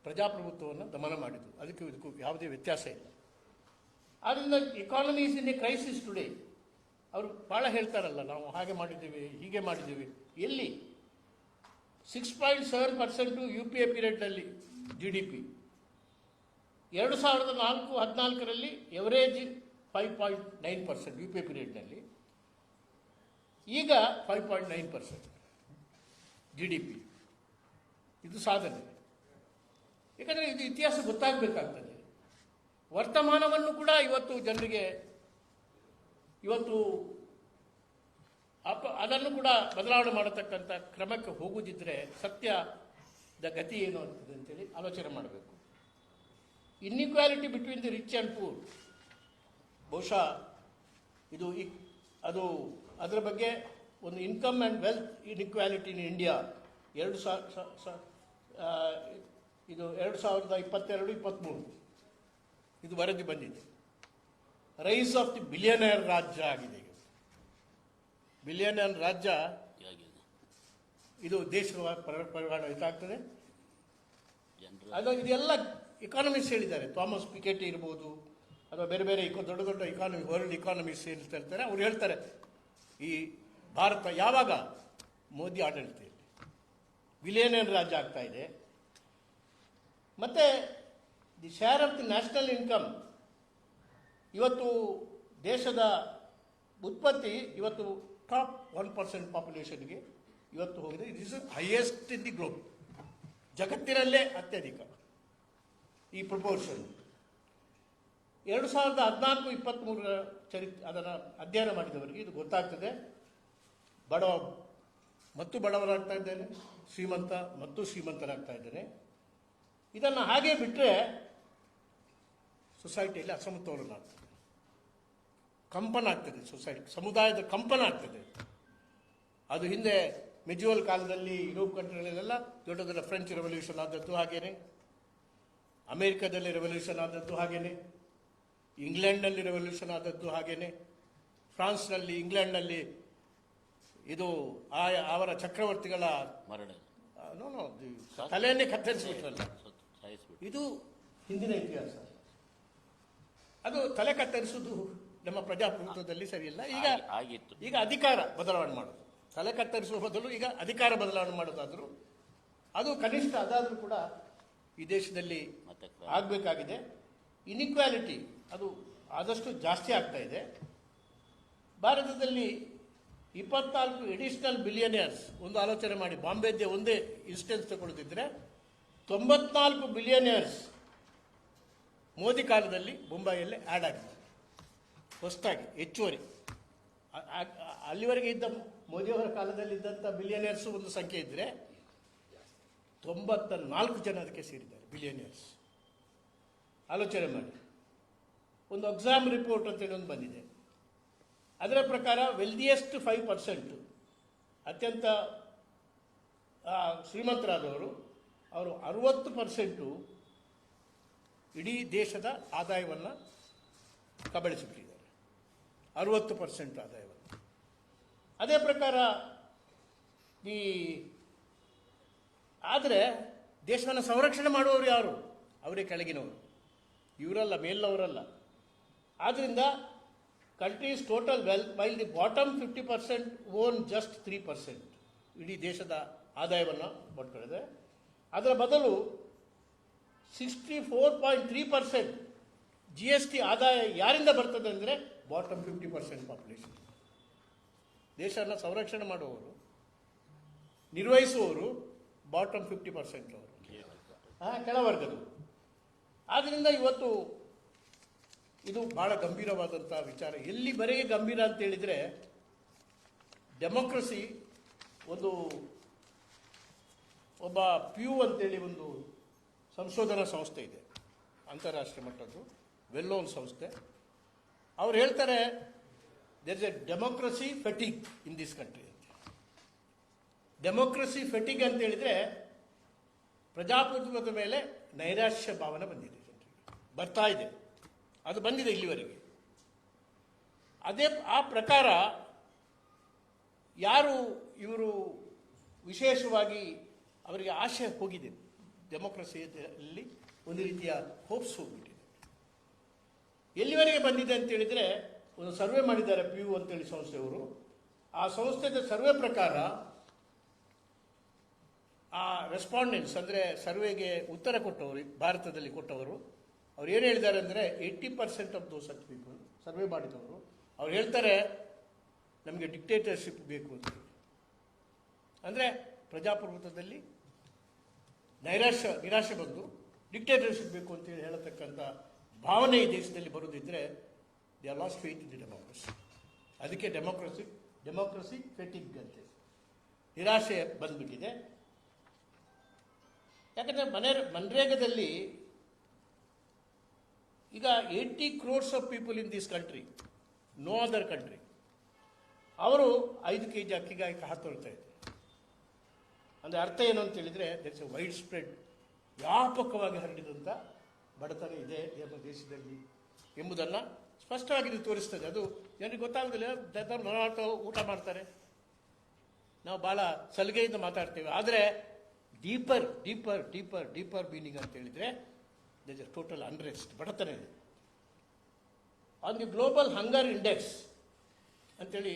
ಪ್ರಜಾಪ್ರಭುತ್ವವನ್ನು ದಮನ ಮಾಡಿದ್ದು, ಅದಕ್ಕೂ ಇದಕ್ಕೂ ಯಾವುದೇ ವ್ಯತ್ಯಾಸ ಇಲ್ಲ. ಆದ್ದರಿಂದ economy is in a crisis today. ಅವರು ಭಾಳ ಹೇಳ್ತಾರಲ್ಲ, ನಾವು ಹಾಗೆ ಮಾಡಿದ್ದೀವಿ ಹೀಗೆ ಮಾಡಿದ್ದೀವಿ. ಎಲ್ಲಿ 6.7% UPA ಪೀರಿಯಡ್ನಲ್ಲಿ GDP, 2014 ಎವರೇಜ್ 5.9% UPA ಪೀರಿಯಡ್ನಲ್ಲಿ, ಈಗ 5.9% GDP. ಇದು ಸಾಧನೆ. ಯಾಕಂದರೆ ಇದು ಇತಿಹಾಸ ಗೊತ್ತಾಗಬೇಕಾಗ್ತದೆ. ವರ್ತಮಾನವನ್ನು ಕೂಡ ಇವತ್ತು ಜನರಿಗೆ ಅದನ್ನು ಕೂಡ ಬದಲಾವಣೆ ಮಾಡತಕ್ಕಂಥ ಕ್ರಮಕ್ಕೆ ಹೋಗುವುದಿದ್ರೆ ಸತ್ಯದ ಗತಿ ಏನು ಆಗ್ತದೆ ಅಂತೇಳಿ ಆಲೋಚನೆ ಮಾಡಬೇಕು. Inequality between the rich and poor, ಬಹುಶಃ ಅದು ಅದರ ಬಗ್ಗೆ ಒಂದು income and wealth inequality in India 2022-23 ಇದು ವರದಿ ಬಂದಿದೆ. ರೈಸ್ ಆಫ್ ದಿ ಬಿಲಿಯನೇರ್ ರಾಜ್ಯ ಆಗಿದೆ. ಈಗ ಬಿಲಿಯನೇರ್ ರಾಜ್ಯ ಇದು ದೇಶದ ಪರಿಮಾಣ ಇದಾಗ್ತದೆ. ಅದು ಇದೆಲ್ಲ ಎಕಾನಮಿಸ್ಟ್ ಹೇಳಿದ್ದಾರೆ. ಥಾಮಸ್ ಪಿಕೆಟಿ ಇರ್ಬೋದು ಅಥವಾ ಬೇರೆ ಬೇರೆ ದೊಡ್ಡ ದೊಡ್ಡ ವರ್ಲ್ಡ್ ಇಕಾನಮಿಸ್ಟ್ ಹೇಳ್ತಾರೆ. ಅವ್ರು ಹೇಳ್ತಾರೆ ಈ ಭಾರತ ಯಾವಾಗ ಮೋದಿ ಆಡಳಿತ ಬಿಲಿಯನೇರ್ ರಾಜ್ಯ ಆಗ್ತಾ ಇದೆ. ಮತ್ತು the share of the national income, ಇವತ್ತು ದೇಶದ ಉತ್ಪತ್ತಿ ಇವತ್ತು ಟಾಪ್ 1% ಪಾಪ್ಯುಲೇಷನ್ಗೆ ಇವತ್ತು ಹೋಗಿದೆ. It is highest in the globe, ಜಗತ್ತಿನಲ್ಲೇ ಅತ್ಯಧಿಕ ಈ ಪ್ರಪೋರ್ಷನ್. 2014-23 ಅದನ್ನು ಅಧ್ಯಯನ ಮಾಡಿದವರಿಗೆ ಇದು ಗೊತ್ತಾಗ್ತದೆ. ಬಡವರಾಗ್ತಾ ಇದ್ದೇನೆ, ಶ್ರೀಮಂತ ಮತ್ತು ಶ್ರೀಮಂತರಾಗ್ತಾ ಇದ್ದೇನೆ. ಇದನ್ನು ಹಾಗೆ ಬಿಟ್ಟರೆ ಸೊಸೈಟಿಯಲ್ಲಿ ಅಸಮತೋಲನ ಆಗ್ತದೆ, ಕಂಪನ ಆಗ್ತದೆ, ಸಮುದಾಯದ ಕಂಪನ ಆಗ್ತದೆ. ಅದು ಹಿಂದೆ ಮೆಜುವಲ್ ಕಾಲದಲ್ಲಿ ಯುರೋಪ್ ಕಂಟ್ರಿಗಳಲ್ಲೆಲ್ಲ ದೊಡ್ಡ ದೊಡ್ಡ ಫ್ರೆಂಚ್ ರೆವಲ್ಯೂಷನ್ ಆದದ್ದು ಹಾಗೇನೆ, ಅಮೇರಿಕಾದಲ್ಲಿ ರೆವಲ್ಯೂಷನ್ ಆದದ್ದು ಹಾಗೇನೆ, ಇಂಗ್ಲೆಂಡ್ನಲ್ಲಿ ರೆವಲ್ಯೂಷನ್ ಆದದ್ದು ಹಾಗೇನೆ, ಫ್ರಾನ್ಸ್ನಲ್ಲಿ ಇಂಗ್ಲೆಂಡ್ನಲ್ಲಿ ಇದು ಅವರ ಚಕ್ರವರ್ತಿಗಳ ತಲೆಯನ್ನೇ ಕತ್ತರಿಸಿಬಿಟ್ರಲ್ಲ, ಇದು ಹಿಂದಿನ ಇತಿಹಾಸ. ಅದು ತಲೆ ಕತ್ತರಿಸುವುದು ನಮ್ಮ ಪ್ರಜಾಪ್ರಭುತ್ವದಲ್ಲಿ ಸರಿಯಿಲ್ಲ. ಈಗ ಅಧಿಕಾರ ಬದಲಾವಣೆ ಮಾಡೋದು, ತಲೆ ಕತ್ತರಿಸುವ ಬದಲು ಈಗ ಅಧಿಕಾರ ಬದಲಾವಣೆ ಮಾಡೋದಾದರೂ ಅದು ಕನಿಷ್ಠ ಅದಾದರೂ ಕೂಡ ಈ ದೇಶದಲ್ಲಿ ಆಗಬೇಕಾಗಿದೆ. ಇನ್ಇಕ್ವಾಲಿಟಿ ಅದು ಆದಷ್ಟು ಜಾಸ್ತಿ ಆಗ್ತಾ ಇದೆ. ಭಾರತದಲ್ಲಿ 24 ಎಡಿಷನಲ್ ಬಿಲಿಯನಿಯರ್ಸ್, ಒಂದು ಆಲೋಚನೆ ಮಾಡಿ, ಬಾಂಬೆದ್ದೇ ಒಂದೇ ಇನ್ಸ್ಟೆನ್ಸ್ ತಗೊಳ್ತಿದ್ರೆ 94 ಬಿಲಿಯನಿಯರ್ಸ್ ಮೋದಿ ಕಾಲದಲ್ಲಿ ಮುಂಬೈಯಲ್ಲೇ ಆ್ಯಡ್ ಆಗಿದೆ ಹೊಸದಾಗಿ, ಹೆಚ್ಚುವರಿ. ಅಲ್ಲಿವರೆಗೆ ಇದ್ದ ಮೋದಿಯವರ ಕಾಲದಲ್ಲಿ ಇದ್ದಂಥ ಬಿಲಿಯನಿಯರ್ಸ್ ಒಂದು ಸಂಖ್ಯೆ ಇದ್ದರೆ 94 ಜನ ಅದಕ್ಕೆ ಸೇರಿದ್ದಾರೆ ಬಿಲಿಯನಿಯರ್ಸ್. ಆಲೋಚನೆ ಮಾಡಿ. ಒಂದು ಎಕ್ಸಾಮ್ ರಿಪೋರ್ಟ್ ಅಂತೇಳಿ ಒಂದು ಬಂದಿದೆ. ಅದರ ಪ್ರಕಾರ ವೆಲ್ದಿಯೆಸ್ಟ್ 5% ಅತ್ಯಂತ ಶ್ರೀಮಂತರಾದವರು, ಅವರು 60% ಇಡೀ ದೇಶದ ಆದಾಯವನ್ನು ಕಬಳಿಸಿಬಿಟ್ಟಿದ್ದಾರೆ. 60% ಆದಾಯವನ್ನು. ಅದೇ ಪ್ರಕಾರ ಆದರೆ ದೇಶವನ್ನು ಸಂರಕ್ಷಣೆ ಮಾಡುವವರು ಯಾರು? ಅವರೇ ಕೆಳಗಿನವರು, ಇವರಲ್ಲ, ಮೇಲಿನವರಲ್ಲ. ಆದ್ದರಿಂದ countries total wealth while the bottom 50% own just 3% ಇಡೀ ದೇಶದ ಆದಾಯವನ್ನು ಪಡ್ಕೊಂಡಿದೆ. ಅದರ ಬದಲು 64.3% GST ಆದಾಯ ಯಾರಿಂದ ಬರ್ತದೆ ಅಂದರೆ ಬಾಟಮ್ 50% ಪಾಪ್ಯುಲೇಷನ್. ದೇಶವನ್ನು ಸಂರಕ್ಷಣೆ ಮಾಡುವವರು, ನಿರ್ವಹಿಸುವವರು ಬಾಟಮ್ 50% ಅವರು, ಕೆಳವರ್ಗದು. ಆದ್ದರಿಂದ ಇವತ್ತು ಇದು ಬಹಳ ಗಂಭೀರವಾದಂಥ ವಿಚಾರ. ಎಲ್ಲಿವರೆಗೆ ಗಂಭೀರ ಅಂತೇಳಿದರೆ, ಡೆಮೋಕ್ರಸಿ ಒಂದು ಒಬ್ಬ ಪ್ಯೂ ಅಂತೇಳಿ ಒಂದು ಸಂಶೋಧನಾ ಸಂಸ್ಥೆ ಇದೆ, ಅಂತಾರಾಷ್ಟ್ರೀಯ ಮಟ್ಟದ್ದು, ವೆಲ್ ನೋನ್ ಸಂಸ್ಥೆ. ಅವ್ರು ಹೇಳ್ತಾರೆ there is a democracy fatigue in this country ಅಂತ. ಡೆಮೋಕ್ರಸಿ ಫೆಟಿಗ್ ಅಂತ ಹೇಳಿದ್ರೆ ಪ್ರಜಾಪ್ರಭುತ್ವದ ಮೇಲೆ ನೈರಾಶ್ಯ ಭಾವನೆ ಬಂದಿದೆ ಜನರಿಗೆ, ಬರ್ತಾ ಇದೆ, ಅದು ಬಂದಿದೆ ಇಲ್ಲಿವರೆಗೆ. ಅದೇ ಆ ಪ್ರಕಾರ ಯಾರು ಇವರು ವಿಶೇಷವಾಗಿ ಅವರಿಗೆ ಆಶೆ ಹೋಗಿದೆ, ಡೆಮೋಕ್ರಸಿಯಲ್ಲಿ ಒಂದು ರೀತಿಯ ಹೋಪ್ಸ್ ಹೋಗ್ಬಿಟ್ಟಿದೆ. ಎಲ್ಲಿವರೆಗೆ ಬಂದಿದೆ ಅಂತ ಹೇಳಿದ್ರೆ, ಒಂದು ಸರ್ವೆ ಮಾಡಿದ್ದಾರೆ ಪ್ಯೂ ಅಂತೇಳಿ ಸಂಸ್ಥೆಯವರು. ಆ ಸಂಸ್ಥೆಯ ಸರ್ವೆ ಪ್ರಕಾರ ಆ ರೆಸ್ಪಾಂಡೆಂಟ್ಸ್ ಅಂದರೆ ಸರ್ವೆಗೆ ಉತ್ತರ ಕೊಟ್ಟವರು, ಭಾರತದಲ್ಲಿ ಕೊಟ್ಟವರು, ಅವ್ರು ಏನು ಹೇಳಿದ್ದಾರೆ ಅಂದರೆ 80% of those such people, survey ಮಾಡಿದವರು ಅವ್ರು ಹೇಳ್ತಾರೆ ನಮಗೆ ಡಿಕ್ಟೇಟರ್ಶಿಪ್ ಬೇಕು ಅಂತ. ಅಂದರೆ ಪ್ರಜಾಪ್ರಭುತ್ವದಲ್ಲಿ ನಿರಾಶೆ ಬಂದು ಡಿಕ್ಟೇಟರ್ಶಿಪ್ ಬೇಕು ಅಂತೇಳಿ ಹೇಳತಕ್ಕಂಥ ಭಾವನೆ ಈ ದೇಶದಲ್ಲಿ ಬರೋದಿದ್ರೆ they are lost faith in the democracy. ಅದಕ್ಕೆ ಡೆಮೋಕ್ರಸಿ ಫೆಟಿಗ್ ಅಂತೆ, ನಿರಾಶೆ ಬಂದ್ಬಿಟ್ಟಿದೆ. ಯಾಕಂದರೆ ಮನ್ರೇಗಾದಲ್ಲಿ ಈಗ 80 crores of people in this country, no other country, ಅವರು 5 kg ಅಕ್ಕಿಗಾಗಿ ಹಾತೊಳ್ತಾ ಇದ್ದಾರೆ. ಅಂದರೆ ಅರ್ಥ ಏನು ಅಂತ ಹೇಳಿದರೆ ದಟ್ಸ್ ಎ ವೈಡ್ ಸ್ಪ್ರೆಡ್, ವ್ಯಾಪಕವಾಗಿ ಹರಡಿದಂಥ ಬಡತನ ಇದೆ ನಮ್ಮ ದೇಶದಲ್ಲಿ ಎಂಬುದನ್ನು ಸ್ಪಷ್ಟವಾಗಿ ಇದು ತೋರಿಸ್ತದೆ. ಅದು ಜನರಿಗೆ ಗೊತ್ತಾಗೋದಿಲ್ಲ, ಊಟ ಮಾಡ್ತಾರೆ, ನಾವು ಭಾಳ ಸಲಿಗೆಯಿಂದ ಮಾತಾಡ್ತೇವೆ. ಆದರೆ deeper deeper deeper deeper meaning ಅಂತ ಹೇಳಿದರೆ ದರ್ ಇಸ್ ಟೋಟಲ್ ಅನ್ರೆಸ್ಟ್, ಬಡತನ ಇದೆ. On the global hunger index ಅಂತೇಳಿ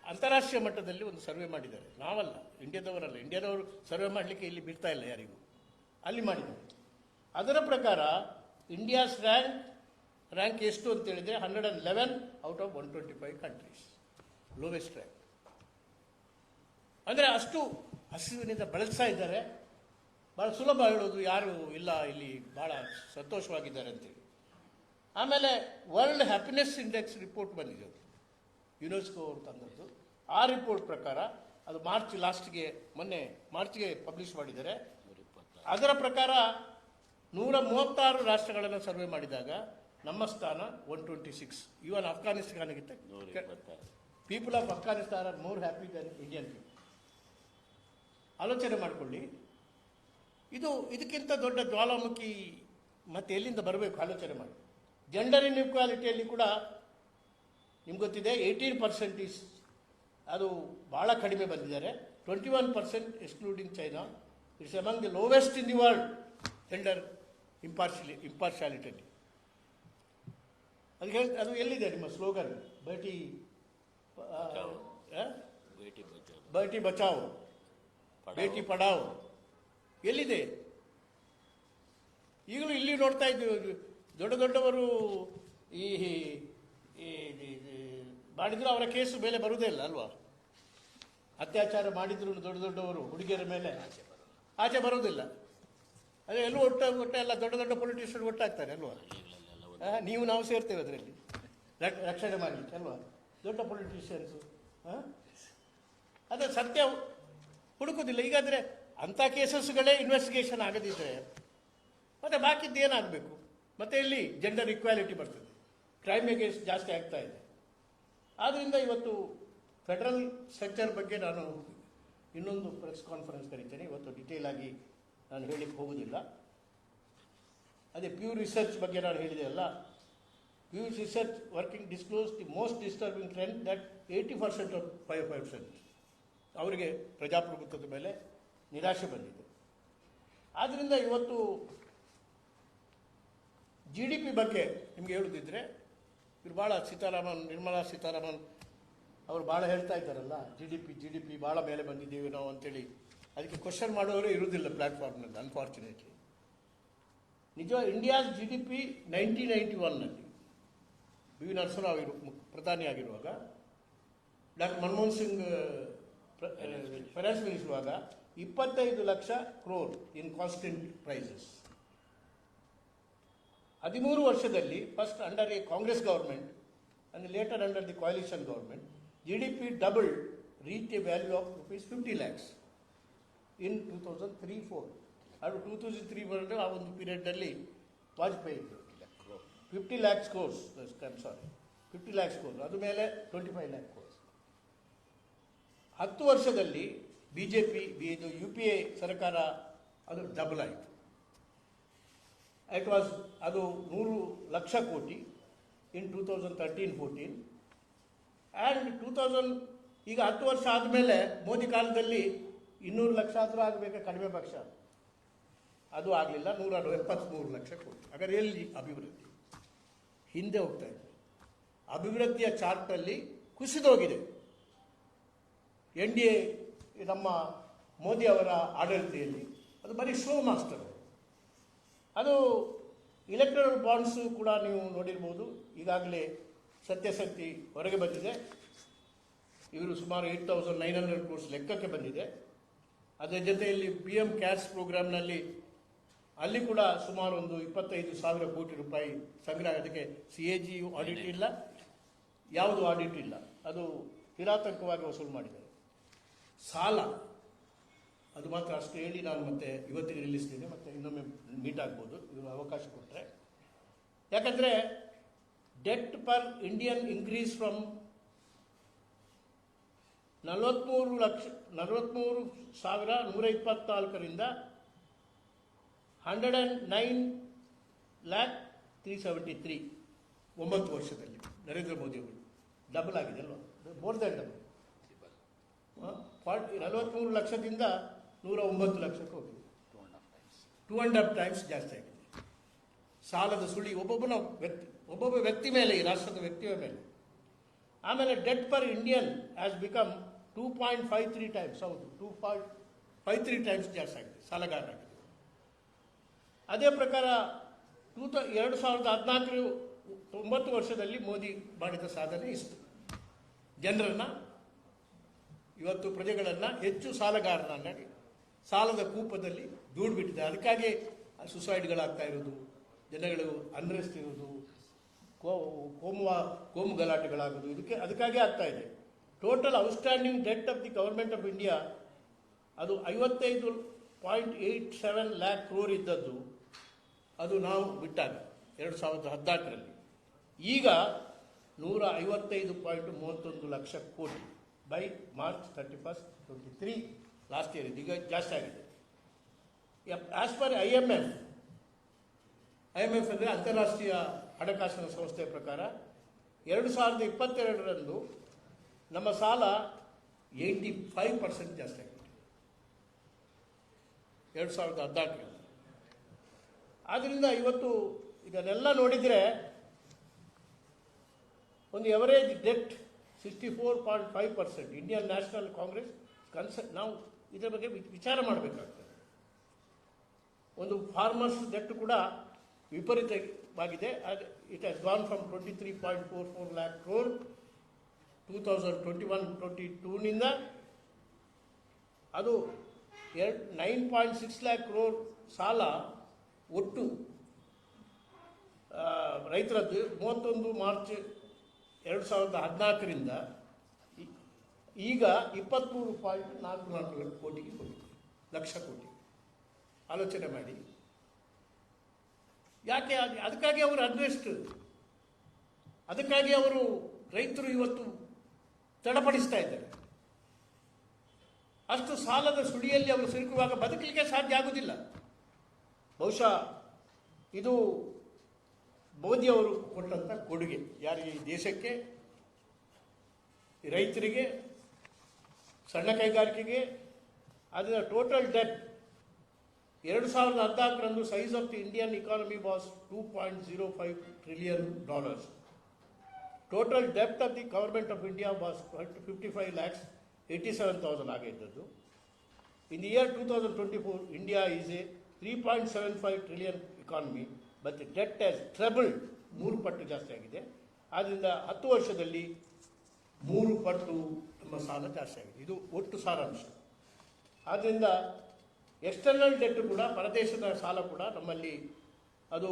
ಅಂತಾರಾಷ್ಟ್ರೀಯ ಮಟ್ಟದಲ್ಲಿ ಒಂದು ಸರ್ವೆ ಮಾಡಿದ್ದಾರೆ, ನಾವಲ್ಲ, ಇಂಡಿಯಾದವರು ಸರ್ವೆ ಮಾಡಲಿಕ್ಕೆ ಇಲ್ಲಿ ಬಿಡ್ತಾ ಇಲ್ಲ ಯಾರಿಗೂ, ಅಲ್ಲಿ ಮಾಡಿದ್ದಾರೆ. ಅದರ ಪ್ರಕಾರ ಇಂಡಿಯಾಸ್ ರ್ಯಾಂಕ್ ಎಷ್ಟು ಅಂತ ಹೇಳಿದರೆ 111 out of 125 countries, lowest rank. ಅಂದರೆ ಅಷ್ಟು ಹಸಿವಿನಿಂದ ಬಳಸ್ತಾ ಇದ್ದಾರೆ. ಭಾಳ ಸುಲಭ ಹೇಳೋದು, ಯಾರು ಇಲ್ಲ ಇಲ್ಲಿ ಭಾಳ ಸಂತೋಷವಾಗಿದ್ದಾರೆ ಅಂತೇಳಿ. ಆಮೇಲೆ ವರ್ಲ್ಡ್ ಹ್ಯಾಪಿನೆಸ್ ಇಂಡೆಕ್ಸ್ ರಿಪೋರ್ಟ್ ಬಂದಿದೆ, ಯುನೆಸ್ಕೋ ಅವರು ತಂದದ್ದು. ಆ ರಿಪೋರ್ಟ್ ಪ್ರಕಾರ ಅದು ಮೊನ್ನೆ ಮಾರ್ಚ್ಗೆ ಪಬ್ಲಿಷ್ ಮಾಡಿದ್ದಾರೆ. ಅದರ ಪ್ರಕಾರ 136 ರಾಷ್ಟ್ರಗಳನ್ನು ಸರ್ವೆ ಮಾಡಿದಾಗ ನಮ್ಮ ಸ್ಥಾನ 126. ಇವನ್ ಅಫ್ಘಾನಿಸ್ತಾನಕ್ಕಿಂತ people of Afghanistan are more happy than Indian people. ಆಲೋಚನೆ ಮಾಡಿಕೊಳ್ಳಿ, ಇದಕ್ಕಿಂತ ದೊಡ್ಡ ಜ್ವಾಲಾಮುಖಿ ಮತ್ತೆ ಎಲ್ಲಿಂದ ಬರಬೇಕು ಆಲೋಚನೆ ಮಾಡಿ. ಜೆಂಡರ್ ಇನ್ಇಕ್ವಾಲಿಟಿಯಲ್ಲಿ ಕೂಡ ನಿಮ್ಗೆ ಗೊತ್ತಿದೆ 18% ಅದು ಭಾಳ ಕಡಿಮೆ ಬಂದಿದ್ದಾರೆ. 21% excluding China. It's among the lowest in the world gender ಇಂಪಾರ್ಶಾಲಿಟಿಯಲ್ಲಿ. ಅದು ಎಲ್ಲಿದೆ ನಿಮ್ಮ ಸ್ಲೋಗನ್? ಬೇಟಿ ಬಚಾವ್, ಬೇಟಿ ಪಡಾವ್ ಎಲ್ಲಿದೆ? ಈಗಲೂ ಇಲ್ಲಿ ನೋಡ್ತಾ ಇದ್ದೀವಿ, ದೊಡ್ಡವರು ಈ ಮಾಡಿದ್ರು ಅವರ ಕೇಸು ಮೇಲೆ ಬರುವುದೇ ಇಲ್ಲ ಅಲ್ವಾ? ಅತ್ಯಾಚಾರ ಮಾಡಿದ್ರು ದೊಡ್ಡವರು ಹುಡುಗಿಯರ ಮೇಲೆ ಆಚೆ ಬರೋದಿಲ್ಲ. ಅದೇ ಎಲ್ಲೂ ಎಲ್ಲ ದೊಡ್ಡ ಪೊಲಿಟಿಷಿಯನ್ ಒಟ್ಟಾಗ್ತಾರೆ ಅಲ್ವಾ? ನಾವು ಸೇರ್ತೇವೆ ಅದರಲ್ಲಿ ರಕ್ಷಣೆ ಮಾಡಲಿಕ್ಕೆ ಅಲ್ವಾ, ದೊಡ್ಡ ಪೊಲಿಟಿಷಿಯನ್ಸು. ಅದೇ ಸತ್ಯ ಹುಡುಕೋದಿಲ್ಲ. ಈಗಾದರೆ ಅಂಥ ಕೇಸಸ್ಗಳೇ ಇನ್ವೆಸ್ಟಿಗೇಷನ್ ಆಗದಿದ್ದರೆ ಮತ್ತೆ ಬಾಕಿದ್ದು ಏನಾಗಬೇಕು? ಮತ್ತೆ ಇಲ್ಲಿ ಜೆಂಡರ್ ಇಕ್ವಾಲಿಟಿ ಬರ್ತದೆ, ಕ್ರೈಮ್ ಅಗೇನ್ಸ್ಟ್ ಜಾಸ್ತಿ ಆಗ್ತಾ ಇದೆ. ಆದ್ದರಿಂದ ಇವತ್ತು ಫೆಡರಲ್ ಸ್ಟ್ರಕ್ಚರ್ ಬಗ್ಗೆ ನಾನು ಇನ್ನೊಂದು ಪ್ರೆಸ್ ಕಾನ್ಫರೆನ್ಸ್ ಕರೀತೇನೆ. ಇವತ್ತು ಡಿಟೇಲ್ ಆಗಿ ನಾನು ಹೇಳಲಿಕ್ಕೆ ಹೋಗುವುದಿಲ್ಲ. ಅದೇ ಪ್ಯೂ ರಿಸರ್ಚ್ ಬಗ್ಗೆ ನಾನು ಹೇಳಿದೆ ಅಲ್ಲ, Pew research working disclose the most disturbing trend that 80% of 5% ಅವರಿಗೆ ಪ್ರಜಾಪ್ರಭುತ್ವದ ಮೇಲೆ ನಿರಾಶೆ ಬಂದಿದೆ. ಆದ್ದರಿಂದ ಇವತ್ತು GDP ಬಗ್ಗೆ ನಿಮಗೆ ಹೇಳುವುದಿದ್ರೆ, ಇವರು ಭಾಳ ನಿರ್ಮಲಾ ಸೀತಾರಾಮನ್ ಅವರು ಭಾಳ ಹೇಳ್ತಾ ಇದ್ದಾರಲ್ಲ, GDP ಭಾಳ ಮೇಲೆ ಬಂದಿದ್ದೀವಿ ನಾವು ಅಂತೇಳಿ. ಅದಕ್ಕೆ ಕ್ವಶನ್ ಮಾಡೋರೇ ಇರುವುದಿಲ್ಲ ಪ್ಲಾಟ್ಫಾರ್ಮ್ನಲ್ಲಿ, ಅನ್ಫಾರ್ಚುನೇಟ್ಲಿ. ನಿಜ ಇಂಡಿಯಾಸ್ GDP 1991ನಲ್ಲಿ BV ನರಸಿಂಹರಾವ್ ಪ್ರಧಾನಿಯಾಗಿರುವಾಗ, doctor Manmohan Singh finance minister ಇರುವಾಗ 25 lakh crore in constant prices. 13 ವರ್ಷದಲ್ಲಿ first under a Congress government and later under the coalition government GDP doubled, reached a value of rupees 50 lakhs in 2003-4. ಅದು 2003 ಆ ಒಂದು ಪೀರಿಯಡ್ನಲ್ಲಿ ವಾಜಪೇಯಿ ಇದ್ದರು. 50 lakhs crores, I'm sorry, 50 lakhs crores, ಅದು ಮೇಲೆ 25 lakh crores. 10 ವರ್ಷದಲ್ಲಿ BJP ಇದು UPA ಸರ್ಕಾರ ಅದು ಡಬಲ್ ಆಯಿತು. ಅದು 100 ಲಕ್ಷ ಕೋಟಿ ಇನ್ 2013-14 ಆ್ಯಂಡ್ 2000 ಈಗ 10 ವರ್ಷ ಆದಮೇಲೆ ಮೋದಿ ಕಾಲದಲ್ಲಿ 200 ಲಕ್ಷ ಆದರೂ ಆಗಬೇಕು ಕಡಿಮೆ ಪಕ್ಷ, ಅದು ಆಗಲಿಲ್ಲ. 173 ಲಕ್ಷ ಕೋಟಿ. ಹಾಗಾದ್ರೆ ಎಲ್ಲಿ ಅಭಿವೃದ್ಧಿ? ಹಿಂದೆ ಹೋಗ್ತಾ ಇದೆ. ಅಭಿವೃದ್ಧಿಯ ಚಾರ್ಟಲ್ಲಿ ಕುಸಿದೋಗಿದೆ. NDA ನಮ್ಮ ಮೋದಿ ಅವರ ಆಡಳಿತೆಯಲ್ಲಿ ಅದು ಬರೀ ಶೋ ಮಾಸ್ಟರ್. ಅದು ಇಲೆಕ್ಟ್ರಲ್ ಬಾಂಡ್ಸು ಕೂಡ ನೀವು ನೋಡಿರ್ಬೋದು, ಈಗಾಗಲೇ ಸತ್ಯಾಸತ್ಯ ಹೊರಗೆ ಬಂದಿದೆ. ಇವರು ಸುಮಾರು 8,900 crores ಲೆಕ್ಕಕ್ಕೆ ಬಂದಿದೆ. ಅದರ ಜೊತೆಯಲ್ಲಿ PM CARES ಪ್ರೋಗ್ರಾಮ್ನಲ್ಲಿ ಅಲ್ಲಿ ಕೂಡ ಸುಮಾರು ಒಂದು 25,000 ಕೋಟಿ ರೂಪಾಯಿ ಸಂಗ್ರಹ. ಅದಕ್ಕೆ CAG ಆಡಿಟ್ ಇಲ್ಲ, ಯಾವುದು ಆಡಿಟ್ ಇಲ್ಲ, ಅದು ನಿರಾತಂಕವಾಗಿ ವಸೂಲು ಮಾಡಿದ್ದಾರೆ. ಸಾಲ ಅದು ಮಾತ್ರ ಅಷ್ಟು ಹೇಳಿ ನಾನು ಮತ್ತೆ ಇವತ್ತಿಗೆ ನಿಲ್ಲಿಸ್ತೀನಿ, ಮತ್ತೆ ಇನ್ನೊಮ್ಮೆ ಮೀಟ್ ಆಗ್ಬೋದು ಇವರು ಅವಕಾಶ ಕೊಟ್ಟರೆ. ಯಾಕಂದರೆ debt per Indian increase from 43,124ರಿಂದ 109,373 9 ವರ್ಷದಲ್ಲಿ ನರೇಂದ್ರ ಮೋದಿ ಅವರು ಡಬಲ್ ಆಗಿದೆ ಅಲ್ವಾ? More than double. 43 ಲಕ್ಷದಿಂದ 109 ಲಕ್ಷಕ್ಕೆ ಹೋಗಿದೆ. 2.5 ಟೈಮ್ಸ್ ಜಾಸ್ತಿ ಆಗಿದೆ. ಸಾಲದ ಸುಳಿ ಒಬ್ಬೊಬ್ಬ ವ್ಯಕ್ತಿ ಮೇಲೆ, ಈ ರಾಷ್ಟ್ರದ ವ್ಯಕ್ತಿಯ ಮೇಲೆ. ಆಮೇಲೆ debt per Indian has become 2.53 times. ಹೌದು, 2.53 ಟೈಮ್ಸ್ ಜಾಸ್ತಿ ಆಗಿದೆ, ಸಾಲಗಾರರಾಗಿದೆ. ಅದೇ ಪ್ರಕಾರ 2014 9 ವರ್ಷದಲ್ಲಿ ಮೋದಿ ಮಾಡಿದ ಸಾಧನೆ ಇಷ್ಟು. ಜನರನ್ನು, ಇವತ್ತು ಪ್ರಜೆಗಳನ್ನು ಹೆಚ್ಚು ಸಾಲಗಾರರನ್ನಾಗಿ ಸಾಲದ ಕೂಪದಲ್ಲಿ ದೂಡ್ಬಿಟ್ಟಿದೆ. ಅದಕ್ಕಾಗಿ ಸುಸೈಡ್ಗಳಾಗ್ತಾ ಇರೋದು, ಜನಗಳು ಅನ್ರೆಸ್ಟ್ ಇರೋದು, ಕೋಮು ಗಲಾಟೆಗಳಾಗೋದು, ಅದಕ್ಕಾಗಿ ಆಗ್ತಾ ಇದೆ. Total outstanding debt of the government of India ಅದು 55.87 lakh crore ಇದ್ದದ್ದು, ಅದು ನಾವು ಬಿಟ್ಟಾಗ 2014ರಲ್ಲಿ ಈಗ 155.31 ಲಕ್ಷ ಕೋಟಿ ಬೈ March 31, 2023 ಲಾಸ್ಟ್ ಇಯರ್. ಈಗ ಜಾಸ್ತಿ ಆಗಿದೆ. ಆಸ್ ಪರ್ IMF ಅಂದರೆ ಅಂತಾರಾಷ್ಟ್ರೀಯ ಹಣಕಾಸಿನ ಸಂಸ್ಥೆಯ ಪ್ರಕಾರ 2022ರಂದು ನಮ್ಮ ಸಾಲ 85% ಜಾಸ್ತಿ ಆಗಿದೆ 2014ರಲ್ಲಿ. ಆದ್ದರಿಂದ ಇವತ್ತು ಇದನ್ನೆಲ್ಲ ನೋಡಿದರೆ ಒಂದು average debt 64.5%. Indian National Congress ನಾವು ಇದರ ಬಗ್ಗೆ ವಿಚಾರ ಮಾಡಬೇಕಾಗ್ತದೆ. ಒಂದು ಫಾರ್ಮರ್ಸ್ ಡೆಟ್ ಕೂಡ ವಿಪರೀತವಾಗಿದೆ. It has gone from 23.44 lakh crore 2021-22ನಿಂದ ಅದು 9.6 lakh crore ಸಾಲ ಒಟ್ಟು ರೈತರದ್ದು 31 ಮಾರ್ಚ್ 2014ರಿಂದ ಈಗ 23.44 ಕೋಟಿಗೆ ಹೋಗಿದೆ, ಲಕ್ಷ ಕೋಟಿ. ಆಲೋಚನೆ ಮಾಡಿ. ಯಾಕೆ? ಅದಕ್ಕಾಗಿ ಅವರು ಅನ್ರೆಸ್ಟ್, ಅದಕ್ಕಾಗಿ ಅವರು ರೈತರು ಇವತ್ತು ತಡಪಡಿಸ್ತಾ ಇದ್ದಾರೆ. ಅಷ್ಟು ಸಾಲದ ಸುಳಿಯಲ್ಲಿ ಅವರು ಸಿಲುಕುವಾಗ ಬದುಕಲಿಕ್ಕೆ ಸಾಧ್ಯ ಆಗುವುದಿಲ್ಲ. ಬಹುಶಃ ಇದು ಮೋದಿಯವರು ಕೊಟ್ಟಂಥ ಕೊಡುಗೆ ಯಾರಿಗೆ? ಈ ದೇಶಕ್ಕೆ, ರೈತರಿಗೆ, ಸಣ್ಣ ಕೈಗಾರಿಕೆಗೆ. ಅದರ ಟೋಟಲ್ ಡೆಟ್ 2014ರಂದು size of the Indian economy was $2.05 trillion. Total ಡೆಪ್ಟ್ of the government of India was 55,87,000 ಆಗಿದ್ದದ್ದು. In the year 2024 India is a 3.75 trillion economy, but the debt has troubled, 3 ಪಟ್ಟು ಜಾಸ್ತಿ ಆಗಿದೆ. ಆದ್ದರಿಂದ 10 ವರ್ಷದಲ್ಲಿ 3 ಪಟ್ಟು ನಮ್ಮ ಸಾಲ ಜಾಸ್ತಿ ಆಗಿದೆ. ಇದು ಒಟ್ಟು ಸಾರಾಂಶ. ಆದ್ದರಿಂದ ಎಕ್ಸ್ಟರ್ನಲ್ ಡೆಟ್ ಕೂಡ, ಪರದೇಶದ ಸಾಲ ಕೂಡ ನಮ್ಮಲ್ಲಿ ಅದು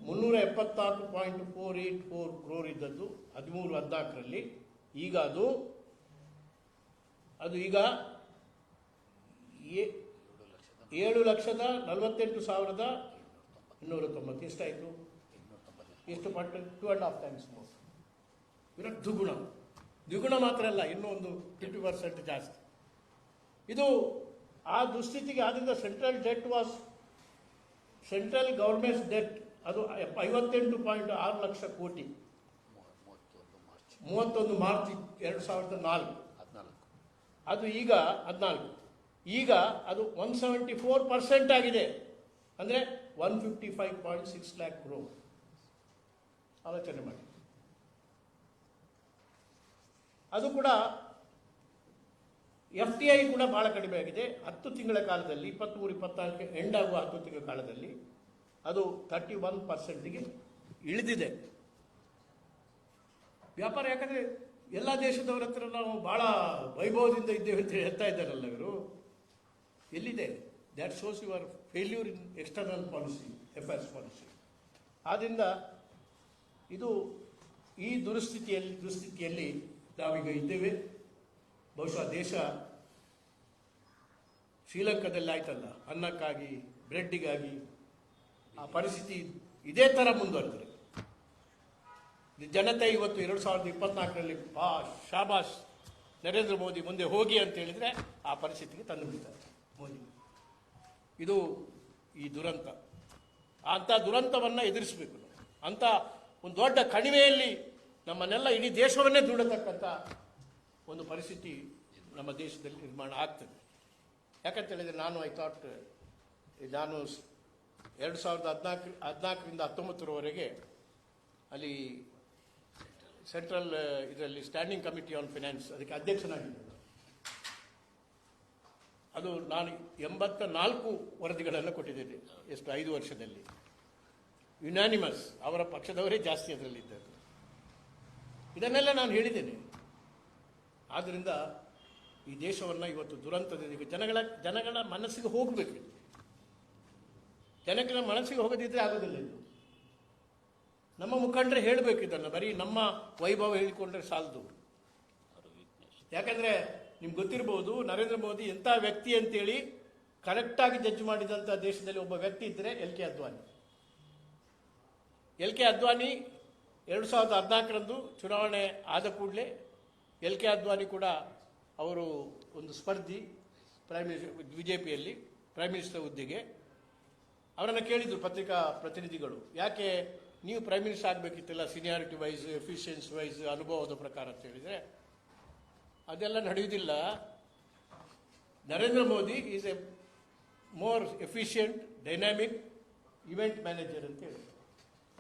374.484 crore ಇದ್ದದ್ದು 13-14ರಲ್ಲಿ. ಈಗ ಅದು ಅದು ಈಗ 7,48,290 ಎಷ್ಟಾಯಿತು? ಎಷ್ಟು ಪಟ್ಟು? 2.5 ಟೈಮ್ಸ್ ಮೋರ್. ವಿರಾಟ್ ದ್ವಿಗುಣ ಮಾತ್ರ ಅಲ್ಲ, ಇನ್ನೂ ಒಂದು 50% ಜಾಸ್ತಿ. ಇದು ಆ ದುಸ್ಥಿತಿಗೆ ಆದ್ರಿಂದ ಸೆಂಟ್ರಲ್ ಗೌರ್ಮೆಂಟ್ ಡೆಟ್ ಅದು 58.6 ಲಕ್ಷ ಕೋಟಿ 31 ಮಾರ್ಚ್ 2004. ಅದು ಈಗ 14. ಈಗ ಅದು 174% ಆಗಿದೆ, ಅಂದರೆ 155.6 ಲ್ಯಾಕ್ ಕ್ರೋರ್. ಆಲೋಚನೆ ಮಾಡಿ. ಅದು ಕೂಡ FDI ಕೂಡ ಬಹಳ ಕಡಿಮೆ ಆಗಿದೆ. 10 ತಿಂಗಳ ಕಾಲದಲ್ಲಿ 23-24 ಎಂಡ್ ಆಗುವ 10 ತಿಂಗಳ ಕಾಲದಲ್ಲಿ ಅದು 31%ಗೆ ಇಳಿದಿದೆ. ವ್ಯಾಪಾರ, ಯಾಕಂದರೆ ಎಲ್ಲ ದೇಶದವರ ಹತ್ರ ನಾವು ಬಹಳ ವೈಭವದಿಂದ ಇದ್ದೇವೆ ಅಂತ ಹೇಳ್ತಾ ಇದ್ದಾರಲ್ಲ ಇವರು. ಎಲ್ಲಿದೆ? That shows your failure in external policy, affairs policy. ಆದ್ದರಿಂದ ಇದು ಈ ದುಸ್ಥಿತಿಯಲ್ಲಿ ನಾವೀಗ ಇದ್ದೇವೆ. ಬಹುಶಃ ದೇಶ ಶ್ರೀಲಂಕಾದಲ್ಲಿ ಆಯ್ತಲ್ಲ, ಅನ್ನಕ್ಕಾಗಿ ಬ್ರೆಡ್ಡಿಗಾಗಿ ಆ ಪರಿಸ್ಥಿತಿ ಇದೇ ಥರ ಮುಂದುವರೆದರೆ ಜನತೆ ಇವತ್ತು 2024ರಲ್ಲಿ ಶಾಬಾಸ್ ನರೇಂದ್ರ ಮೋದಿ ಮುಂದೆ ಹೋಗಿ ಅಂತ ಹೇಳಿದರೆ ಆ ಪರಿಸ್ಥಿತಿಗೆ ತಂದು ಬಿಡ್ತಾರೆ ಮೋದಿ. ಇದು ಈ ದುರಂತ. ಅಂಥ ದುರಂತವನ್ನು ಎದುರಿಸಬೇಕು. ಅಂಥ ಒಂದು ದೊಡ್ಡ ಕಣಿವೆಯಲ್ಲಿ ನಮ್ಮನ್ನೆಲ್ಲ ಇಡೀ ದೇಶವನ್ನೇ ದೂಡತಕ್ಕಂಥ ಒಂದು ಪರಿಸ್ಥಿತಿ ನಮ್ಮ ದೇಶದಲ್ಲಿ ನಿರ್ಮಾಣ ಆಗ್ತದೆ. ಯಾಕಂತ ಹೇಳಿದರೆ ನಾನು 2014ರಿಂದ 19ರವರೆಗೆ ಅಲ್ಲಿ ಸೆಂಟ್ರಲ್ ಇದರಲ್ಲಿ ಸ್ಟ್ಯಾಂಡಿಂಗ್ ಕಮಿಟಿ ಆನ್ ಫೈನಾನ್ಸ್ ಅದಕ್ಕೆ ಅಧ್ಯಕ್ಷನಾಗಿದ್ದೆ. ಅದು ನಾನು 84 ವರದಿಗಳನ್ನು ಕೊಟ್ಟಿದ್ದೇನೆ. ಎಷ್ಟು? 5 ವರ್ಷದಲ್ಲಿ. ಯುನಾನಿಮಸ್, ಅವರ ಪಕ್ಷದವರೇ ಜಾಸ್ತಿ ಅದರಲ್ಲಿದ್ದರು. ಇದನ್ನೆಲ್ಲ ನಾನು ಹೇಳಿದ್ದೇನೆ. ಆದ್ದರಿಂದ ಈ ದೇಶವನ್ನು ಇವತ್ತು ದುರಂತದಿಂದ ಜನಗಳ ಮನಸ್ಸಿಗೆ ಹೋಗಬೇಕು. ಜನಗಳ ಮನಸ್ಸಿಗೆ ಹೋಗದಿದ್ದರೆ ಆಗೋದಿಲ್ಲ. ಇದು ನಮ್ಮ ಮುಖಂಡರೇ ಹೇಳಬೇಕು. ಇದನ್ನು ಬರೀ ನಮ್ಮ ವೈಭವ ಹೇಳಿಕೊಂಡ್ರೆ ಸಾಲದು. ಯಾಕಂದರೆ ನಿಮ್ಗೆ ಗೊತ್ತಿರ್ಬೋದು, ನರೇಂದ್ರ ಮೋದಿ ಎಂಥ ವ್ಯಕ್ತಿ ಅಂತೇಳಿ ಕರೆಕ್ಟಾಗಿ ಜಡ್ಜ್ ಮಾಡಿದಂಥ ದೇಶದಲ್ಲಿ ಒಬ್ಬ ವ್ಯಕ್ತಿ ಇದ್ದರೆ LK ಅದ್ವಾನಿ. LK ಅದ್ವಾನಿ 2014ರಂದು ಚುನಾವಣೆ ಆದ ಕೂಡಲೇ LK ಅದ್ವಾನಿ ಕೂಡ ಅವರು ಒಂದು ಸ್ಪರ್ಧಿ BJPಯಲ್ಲಿ ಪ್ರೈಮ್ ಮಿನಿಸ್ಟರ್ ಹುದ್ದೆಗೆ. ಅವರನ್ನು ಕೇಳಿದರು ಪತ್ರಿಕಾ ಪ್ರತಿನಿಧಿಗಳು, ಯಾಕೆ ನೀವು ಪ್ರೈಮ್ ಮಿನಿಸ್ಟರ್ ಆಗಬೇಕಿತ್ತಲ್ಲ, ಸೀನಿಯಾರಿಟಿ ವೈಸ್, ಎಫಿಷಿಯನ್ಸಿ ವೈಸ್, ಅನುಭವದ ಪ್ರಕಾರ ಅಂತ ಹೇಳಿದರೆ ಅದೆಲ್ಲ ನಡೆಯುವುದಿಲ್ಲ. Narendra Modi is a more efficient, dynamic event manager ಅಂತ ಹೇಳಿ.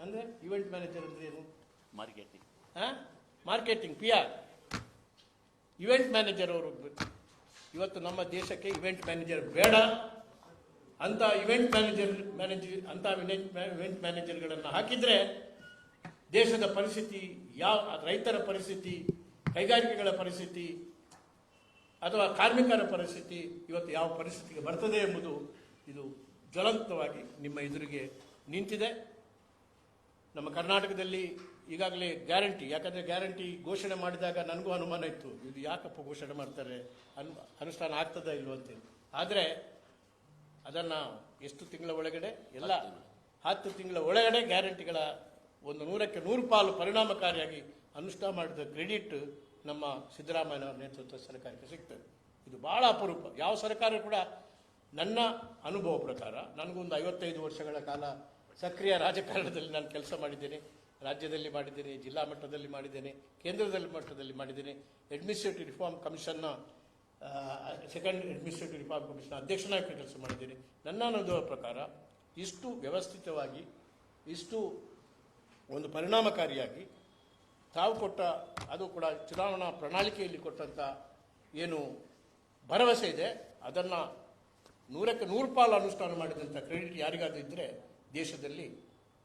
ಅಂದರೆ ಇವೆಂಟ್ ಮ್ಯಾನೇಜರ್ ಅಂದರೆ ಏನು? Marketing, PR. ಇವೆಂಟ್ ಮ್ಯಾನೇಜರ್ ಅವರು. ಇವತ್ತು ನಮ್ಮ ದೇಶಕ್ಕೆ ಇವೆಂಟ್ ಮ್ಯಾನೇಜರ್ ಬೇಡ. ಅಂಥ ಇವೆಂಟ್ ಮ್ಯಾನೇಜರ್ಗಳನ್ನು ಹಾಕಿದರೆ ದೇಶದ ಪರಿಸ್ಥಿತಿ, ರೈತರ ಪರಿಸ್ಥಿತಿ, ಕೈಗಾರಿಕೆಗಳ ಪರಿಸ್ಥಿತಿ ಅಥವಾ ಕಾರ್ಮಿಕರ ಪರಿಸ್ಥಿತಿ ಇವತ್ತು ಯಾವ ಪರಿಸ್ಥಿತಿಗೆ ಬರ್ತದೆ ಎಂಬುದು ಇದು ಜ್ವಲಂತವಾಗಿ ನಿಮ್ಮ ಎದುರಿಗೆ ನಿಂತಿದೆ. ನಮ್ಮ ಕರ್ನಾಟಕದಲ್ಲಿ ಈಗಾಗಲೇ ಗ್ಯಾರಂಟಿ, ಯಾಕಂದರೆ ಗ್ಯಾರಂಟಿ ಘೋಷಣೆ ಮಾಡಿದಾಗ ನನಗೂ ಅನುಮಾನ ಇತ್ತು, ಇದು ಯಾಕಪ್ಪ ಘೋಷಣೆ ಮಾಡ್ತಾರೆ, ಅನುಷ್ಠಾನ ಆಗ್ತದಾ ಇಲ್ವೋ ಅಂತೇಳಿ. ಆದರೆ ಅದನ್ನು ಎಷ್ಟು ತಿಂಗಳ ಒಳಗಡೆ, ಎಲ್ಲ 10 ತಿಂಗಳ ಒಳಗಡೆ ಗ್ಯಾರಂಟಿಗಳ ಒಂದು 100ಕ್ಕೆ 100 ಪಾಲು ಪರಿಣಾಮಕಾರಿಯಾಗಿ ಅನುಷ್ಠಾನ ಮಾಡಿದ ಕ್ರೆಡಿಟ್ ನಮ್ಮ ಸಿದ್ದರಾಮಯ್ಯನವರ ನೇತೃತ್ವದ ಸರ್ಕಾರಕ್ಕೆ ಸಿಗ್ತದೆ. ಇದು ಭಾಳ ಅಪರೂಪ. ಯಾವ ಸರ್ಕಾರ ಕೂಡ, ನನ್ನ ಅನುಭವ ಪ್ರಕಾರ, ನನಗೊಂದು 55 ವರ್ಷಗಳ ಕಾಲ ಸಕ್ರಿಯ ರಾಜಕಾರಣದಲ್ಲಿ ನಾನು ಕೆಲಸ ಮಾಡಿದ್ದೇನೆ. ರಾಜ್ಯದಲ್ಲಿ ಮಾಡಿದ್ದೇನೆ, ಜಿಲ್ಲಾ ಮಟ್ಟದಲ್ಲಿ ಮಾಡಿದ್ದೇನೆ, ಕೇಂದ್ರದಲ್ಲಿ ಮಟ್ಟದಲ್ಲಿ ಮಾಡಿದ್ದೇನೆ. ಅಡ್ಮಿನಿಸ್ಟ್ರೇಟಿವ್ ರಿಫಾರ್ಮ್ ಕಮಿಷನ್ನ ಸೆಕೆಂಡ್ ಅಡ್ಮಿನಿಸ್ಟ್ರೇಟಿವ್ ರಿಫಾರ್ಮ್ ಕಮಿಷನ್ ಅಧ್ಯಕ್ಷನಾಗಿ ಕೆಲಸ ಮಾಡಿದ್ದೇನೆ. ನನ್ನ ಅನುಭವ ಪ್ರಕಾರ ಇಷ್ಟು ವ್ಯವಸ್ಥಿತವಾಗಿ, ಇಷ್ಟು ಒಂದು ಪರಿಣಾಮಕಾರಿಯಾಗಿ ತಾವು ಕೊಟ್ಟ, ಅದು ಕೂಡ ಚುನಾವಣಾ ಪ್ರಣಾಳಿಕೆಯಲ್ಲಿ ಕೊಟ್ಟಂಥ ಏನು ಭರವಸೆ ಇದೆ ಅದನ್ನು 100ಕ್ಕೆ 100 ಪಾಲು ಅನುಷ್ಠಾನ ಮಾಡಿದಂಥ ಕ್ರೆಡಿಟ್ ಯಾರಿಗಾದ್ರೂ ಇದ್ದರೆ ದೇಶದಲ್ಲಿ